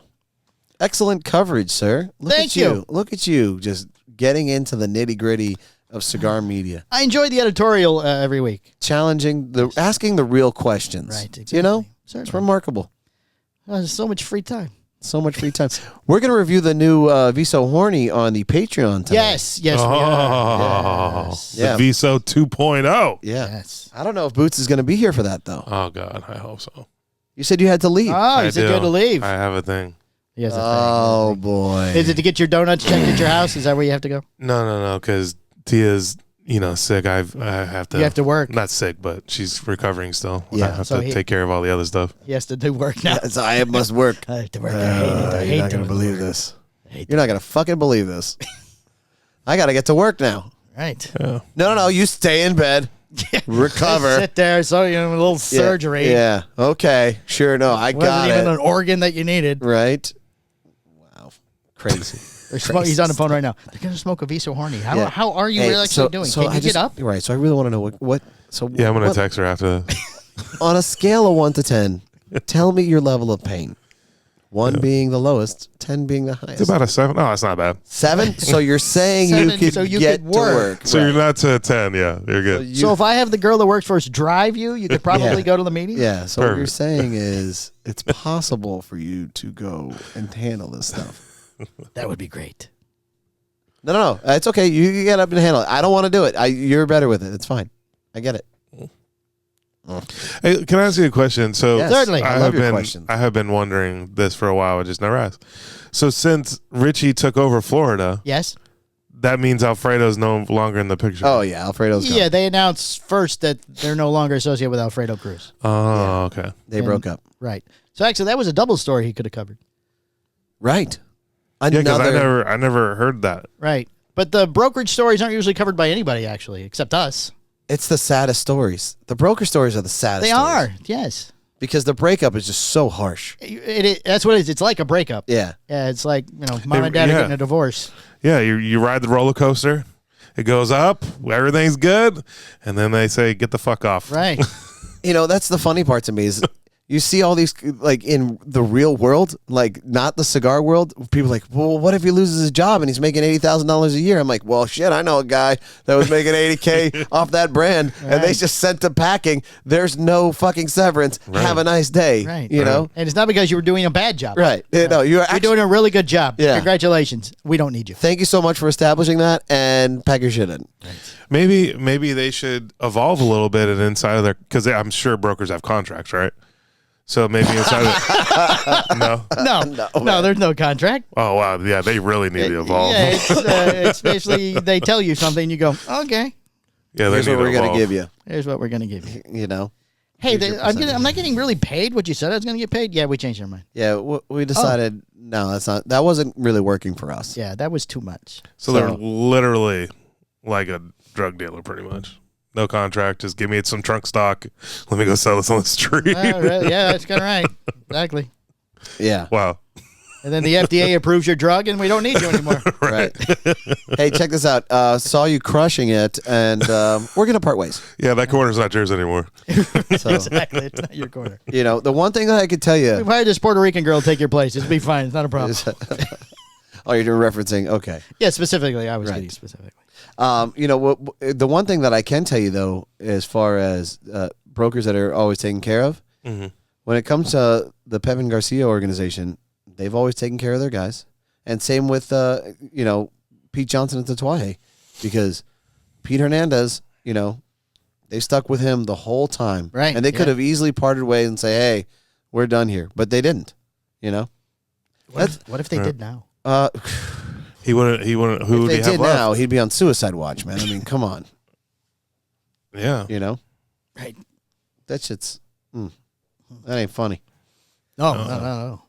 [SPEAKER 5] Excellent coverage, sir. Look
[SPEAKER 6] Thank
[SPEAKER 5] at
[SPEAKER 6] you.
[SPEAKER 5] Look at you just getting into the nitty gritty of cigar media.
[SPEAKER 6] I enjoy the editorial every week.
[SPEAKER 5] Challenging, asking the real questions.
[SPEAKER 6] Right, exactly.
[SPEAKER 5] You know? It's
[SPEAKER 6] Certainly.
[SPEAKER 5] remarkable.
[SPEAKER 6] There's so much free time.
[SPEAKER 5] So much free time. We're going to review the new Viso Horny on the Patreon tonight.
[SPEAKER 6] Yes, yes, we are.
[SPEAKER 4] Oh,
[SPEAKER 6] Yes.
[SPEAKER 4] the
[SPEAKER 5] Yeah.
[SPEAKER 4] Viso 2.0.
[SPEAKER 5] Yeah.
[SPEAKER 6] Yes.
[SPEAKER 5] I don't know if Boots is going to be here for that, though.
[SPEAKER 4] Oh, God. I hope so.
[SPEAKER 5] You said you had to leave.
[SPEAKER 6] Oh, he
[SPEAKER 4] I
[SPEAKER 6] said
[SPEAKER 4] do.
[SPEAKER 6] you had to leave.
[SPEAKER 4] I have a thing.
[SPEAKER 6] He has a
[SPEAKER 5] Oh,
[SPEAKER 6] thing.
[SPEAKER 5] boy.
[SPEAKER 6] Is it to get your donuts checked at your house? Is that where you have to go?
[SPEAKER 4] No, because Tia's, sick. I have to.
[SPEAKER 6] You have to work.
[SPEAKER 4] Not sick, but she's recovering still.
[SPEAKER 5] Yeah.
[SPEAKER 4] I have
[SPEAKER 6] So
[SPEAKER 4] to
[SPEAKER 6] he-
[SPEAKER 4] take care of all the other stuff.
[SPEAKER 6] He has to do work now.
[SPEAKER 5] So I must work.
[SPEAKER 6] I have to work. I hate it. I hate
[SPEAKER 5] You're not going
[SPEAKER 6] doing
[SPEAKER 5] to believe
[SPEAKER 6] work.
[SPEAKER 5] this.
[SPEAKER 6] I hate
[SPEAKER 5] You're not going to fucking believe this. I got to get to work now.
[SPEAKER 6] Right.
[SPEAKER 5] No. You stay in bed. Recover.
[SPEAKER 6] Sit there. So you know, a little
[SPEAKER 5] Yeah,
[SPEAKER 6] surgery.
[SPEAKER 5] Yeah. Okay. Sure. No, I
[SPEAKER 6] Wasn't
[SPEAKER 5] got
[SPEAKER 6] even
[SPEAKER 5] it.
[SPEAKER 6] an organ that you needed.
[SPEAKER 5] Right. Wow. Crazy.
[SPEAKER 6] He's on the phone right now. They're gonna smoke a Viso Horny.
[SPEAKER 5] Yeah.
[SPEAKER 6] How are you
[SPEAKER 5] Hey,
[SPEAKER 6] really actually doing? Can you get up?
[SPEAKER 5] Right. So I really want to know what. So
[SPEAKER 4] Yeah, I'm going to
[SPEAKER 5] what-
[SPEAKER 4] text her after that.
[SPEAKER 5] on a scale of 1 to 10. Tell me your level of pain. 1 being the lowest, 10 being the highest.
[SPEAKER 4] It's about a 7. Oh, that's not bad.
[SPEAKER 5] 7. So you're saying you
[SPEAKER 6] 7,
[SPEAKER 5] could
[SPEAKER 6] so you
[SPEAKER 5] get
[SPEAKER 6] could
[SPEAKER 5] to
[SPEAKER 6] work.
[SPEAKER 5] work.
[SPEAKER 4] So
[SPEAKER 5] Right.
[SPEAKER 4] you're not to 10. Yeah, you're good.
[SPEAKER 6] So if I have the girl that works for us drive you, you could probably
[SPEAKER 5] Yeah.
[SPEAKER 6] go to the meeting.
[SPEAKER 5] Yeah. So what you're
[SPEAKER 4] Perfect.
[SPEAKER 5] saying is it's possible for you to go and handle this stuff.
[SPEAKER 6] That would be great.
[SPEAKER 5] No. It's okay. You can get up and handle it. I don't want to do it. You're better with it. It's fine. I get it.
[SPEAKER 4] Hey, can I ask you a question? So
[SPEAKER 5] Yes.
[SPEAKER 6] Certainly.
[SPEAKER 5] I love your questions.
[SPEAKER 4] I have been wondering this for a while. I just never asked. So since Richie took over Florida,
[SPEAKER 6] Yes.
[SPEAKER 4] that means Alfredo's no longer in the picture.
[SPEAKER 5] Oh, yeah. Alfredo's gone.
[SPEAKER 6] Yeah, they announced first that they're no longer associated with Alfredo Cruz.
[SPEAKER 4] Oh, okay.
[SPEAKER 5] They broke up.
[SPEAKER 6] Right. So actually, that was a double story he could have covered.
[SPEAKER 5] Right.
[SPEAKER 4] Yeah, because
[SPEAKER 5] Another.
[SPEAKER 4] I never heard that.
[SPEAKER 6] Right. But the brokerage stories aren't usually covered by anybody, actually, except us.
[SPEAKER 5] It's the saddest stories. The broker stories are the saddest
[SPEAKER 6] They
[SPEAKER 5] stories.
[SPEAKER 6] are. Yes.
[SPEAKER 5] Because the breakup is just so harsh.
[SPEAKER 6] That's what it is. It's like a breakup.
[SPEAKER 5] Yeah.
[SPEAKER 6] Yeah, it's like, mom and dad are
[SPEAKER 4] yeah.
[SPEAKER 6] getting a divorce.
[SPEAKER 4] Yeah, you ride the roller coaster. It goes up, everything's good, and then they say, "Get the fuck off."
[SPEAKER 6] Right.
[SPEAKER 5] That's the funny part to me is you see all these, like, in the real world, like, not the cigar world, people are like, well, what if he loses his job and he's making $80,000 a year? I'm like, well, shit, I know a guy that was making $80K off that brand, and they just sent to packing. There's no fucking severance.
[SPEAKER 4] Right.
[SPEAKER 5] Have a nice day.
[SPEAKER 6] Right.
[SPEAKER 5] You know?
[SPEAKER 6] And it's not because you were doing a bad job.
[SPEAKER 5] Right. No, you're
[SPEAKER 6] You're
[SPEAKER 5] actually.
[SPEAKER 6] doing a really good job.
[SPEAKER 5] Yeah.
[SPEAKER 6] Congratulations. We don't need you.
[SPEAKER 5] Thank you so much for establishing that, and pack your shit in.
[SPEAKER 4] Maybe they should evolve a little bit and inside of their, because I'm sure brokers have contracts, right? So maybe inside of
[SPEAKER 6] No, there's no contract.
[SPEAKER 4] oh wow, yeah, they really need to evolve.
[SPEAKER 6] Yeah, it's basically they tell you something, you go, okay,
[SPEAKER 4] Yeah, they
[SPEAKER 5] Here's
[SPEAKER 4] need
[SPEAKER 5] what we're
[SPEAKER 4] to
[SPEAKER 5] going
[SPEAKER 4] evolve.
[SPEAKER 5] to give you.
[SPEAKER 6] here's what we're gonna give you.
[SPEAKER 5] You know?
[SPEAKER 6] Hey,
[SPEAKER 5] Here's your
[SPEAKER 6] I'm not getting really paid. What you said I was gonna get paid? Yeah, we changed our mind.
[SPEAKER 5] Yeah, we decided, no, that wasn't really working for us.
[SPEAKER 6] Yeah, that was too much.
[SPEAKER 4] So they're literally like a drug dealer, pretty much. No contract, just give me some trunk stock. Let me go sell this on the street.
[SPEAKER 6] Really? Yeah, that's kind of right. Exactly.
[SPEAKER 5] Yeah.
[SPEAKER 4] Wow.
[SPEAKER 6] And then the FDA approves your drug, and we don't need you anymore.
[SPEAKER 5] Right. Hey, check this out. Saw you crushing it, and we're going to part ways.
[SPEAKER 4] Yeah, that corner's not yours anymore.
[SPEAKER 5] So,
[SPEAKER 6] Exactly. It's not your corner.
[SPEAKER 5] the one thing that I could tell you.
[SPEAKER 6] We've hired this Puerto Rican girl to take your place. It'll be fine. It's not a problem.
[SPEAKER 5] Oh, you're referencing. Okay.
[SPEAKER 6] Yeah, specifically. I was
[SPEAKER 5] Right.
[SPEAKER 6] getting specifically.
[SPEAKER 5] The one thing that I can tell you, though, as far as brokers that are always taken care of,
[SPEAKER 4] Mhm.
[SPEAKER 5] when it comes to the Pevin Garcia organization, they've always taken care of their guys. And same with, Pete Johnson at the Tatuaje, because Pete Hernandez, they stuck with him the whole time.
[SPEAKER 6] Right.
[SPEAKER 5] And they could have easily parted ways and say, hey, we're done here. But they didn't,
[SPEAKER 6] What if they did now?
[SPEAKER 4] He wouldn't. Who would
[SPEAKER 5] If
[SPEAKER 4] he
[SPEAKER 5] they
[SPEAKER 4] have
[SPEAKER 5] did now,
[SPEAKER 4] left?
[SPEAKER 5] he'd be on suicide watch, man. I mean, come on.
[SPEAKER 4] Yeah.
[SPEAKER 6] Right.
[SPEAKER 5] That shit's, that ain't funny.
[SPEAKER 6] No.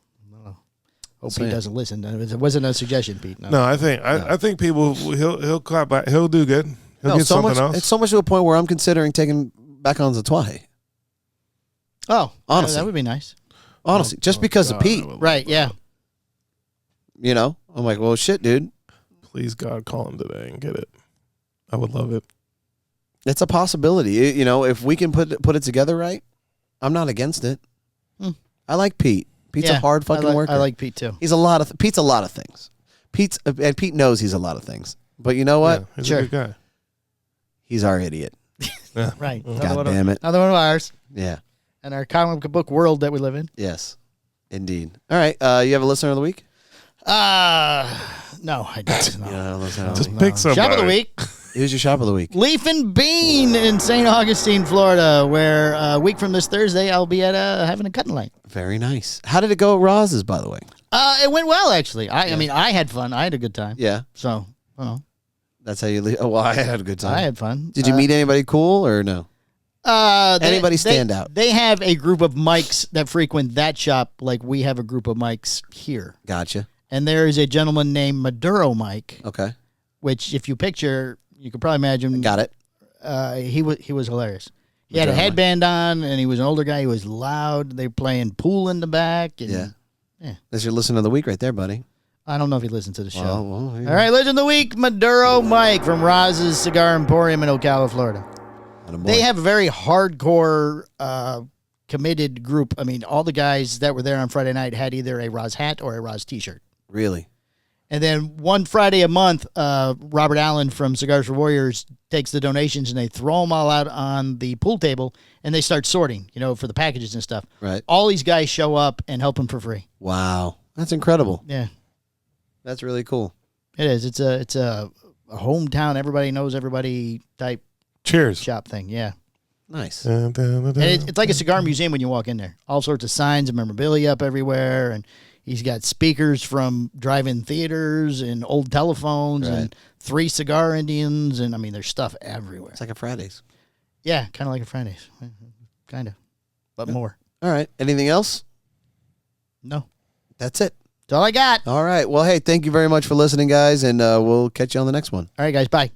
[SPEAKER 6] Hope Pete doesn't listen. It wasn't a suggestion, Pete.
[SPEAKER 4] No, I think people he'll clap back. He'll do good. He'll get something else.
[SPEAKER 5] It's so much to a point where I'm considering taking back on Tatuaje.
[SPEAKER 6] Oh,
[SPEAKER 5] Honestly.
[SPEAKER 6] that would be nice.
[SPEAKER 5] Honestly, just because of Pete.
[SPEAKER 6] Right, yeah.
[SPEAKER 5] I'm like, well, shit, dude.
[SPEAKER 4] Please God, call him today and get it. I would love it.
[SPEAKER 5] It's a possibility. If we can put it together right, I'm not against it. I like Pete. Pete's a hard fucking worker.
[SPEAKER 6] I like Pete too.
[SPEAKER 5] Pete's a lot of things. And Pete knows he's a lot of things. But you know what?
[SPEAKER 4] Yeah, he's
[SPEAKER 6] Sure.
[SPEAKER 4] a good guy.
[SPEAKER 5] He's our idiot.
[SPEAKER 4] Yeah.
[SPEAKER 6] Right.
[SPEAKER 5] God damn it.
[SPEAKER 6] Another one of ours.
[SPEAKER 5] Yeah.
[SPEAKER 6] And our comic book world that we live in.
[SPEAKER 5] Yes. Indeed. All right. You have a listener of the week?
[SPEAKER 6] No, I don't. No.
[SPEAKER 5] Yeah, listener of the
[SPEAKER 4] Just
[SPEAKER 5] week.
[SPEAKER 4] pick somebody.
[SPEAKER 6] Shop of the week.
[SPEAKER 5] Who's your shop of the week?
[SPEAKER 6] Leaf and Bean in St. Augustine, Florida, where a week from this Thursday I'll be at having a cutting light.
[SPEAKER 5] Very nice. How did it go at Roz's, by the way?
[SPEAKER 6] It went well, actually. I mean, I had fun. I had a good time.
[SPEAKER 5] Yeah.
[SPEAKER 6] So,
[SPEAKER 5] That's how you leave. Oh, well, I had a good time.
[SPEAKER 6] I had fun.
[SPEAKER 5] Did you meet anybody cool or no? Anybody stand out?
[SPEAKER 6] They have a group of mics that frequent that shop like we have a group of mics here.
[SPEAKER 5] Gotcha.
[SPEAKER 6] And there is a gentleman named Maduro Mike,
[SPEAKER 5] Okay.
[SPEAKER 6] which if you picture, you could probably imagine.
[SPEAKER 5] Got it.
[SPEAKER 6] He was hilarious. He had a
[SPEAKER 5] Maduro Mike.
[SPEAKER 6] headband on, and he was an older guy. He was loud. They were playing pool in the back. And
[SPEAKER 5] Yeah. That's your listener of the week right there, buddy.
[SPEAKER 6] I don't know if he listened to the show.
[SPEAKER 5] Well, here you
[SPEAKER 6] All right, Legend of the Week, Maduro Mike from Roz's Cigar Emporium in Ocala, Florida.
[SPEAKER 5] go. Attaboy.
[SPEAKER 6] They have a very hardcore, committed group. I mean, all the guys that were there on Friday night had either a Roz hat or a Roz t-shirt.
[SPEAKER 5] Really?
[SPEAKER 6] And then one Friday a month, Robert Allen from Cigars for Warriors takes the donations and they throw them all out on the pool table and they start sorting, for the packages and stuff.
[SPEAKER 5] Right.
[SPEAKER 6] All these guys show up and help them for free.
[SPEAKER 5] Wow. That's incredible.
[SPEAKER 6] Yeah,
[SPEAKER 5] That's really cool.
[SPEAKER 6] it is. It's a hometown, everybody knows everybody type
[SPEAKER 4] Cheers.
[SPEAKER 6] shop thing. Yeah.
[SPEAKER 5] Nice.
[SPEAKER 6] And it's like a cigar museum when you walk in there. All sorts of signs and memorabilia up everywhere. And he's got speakers from drive-in theaters and old telephones and 3 cigar Indians. And, I mean, there's stuff everywhere.
[SPEAKER 5] It's like a Fridays.
[SPEAKER 6] Yeah, kind of like a Fridays. Kind of. But more.
[SPEAKER 5] All right. Anything else?
[SPEAKER 6] No.
[SPEAKER 5] That's it.
[SPEAKER 6] That's all I got.
[SPEAKER 5] All right. Well, hey, thank you very much for listening, guys, and we'll catch you on the next one.
[SPEAKER 6] All right, guys. Bye.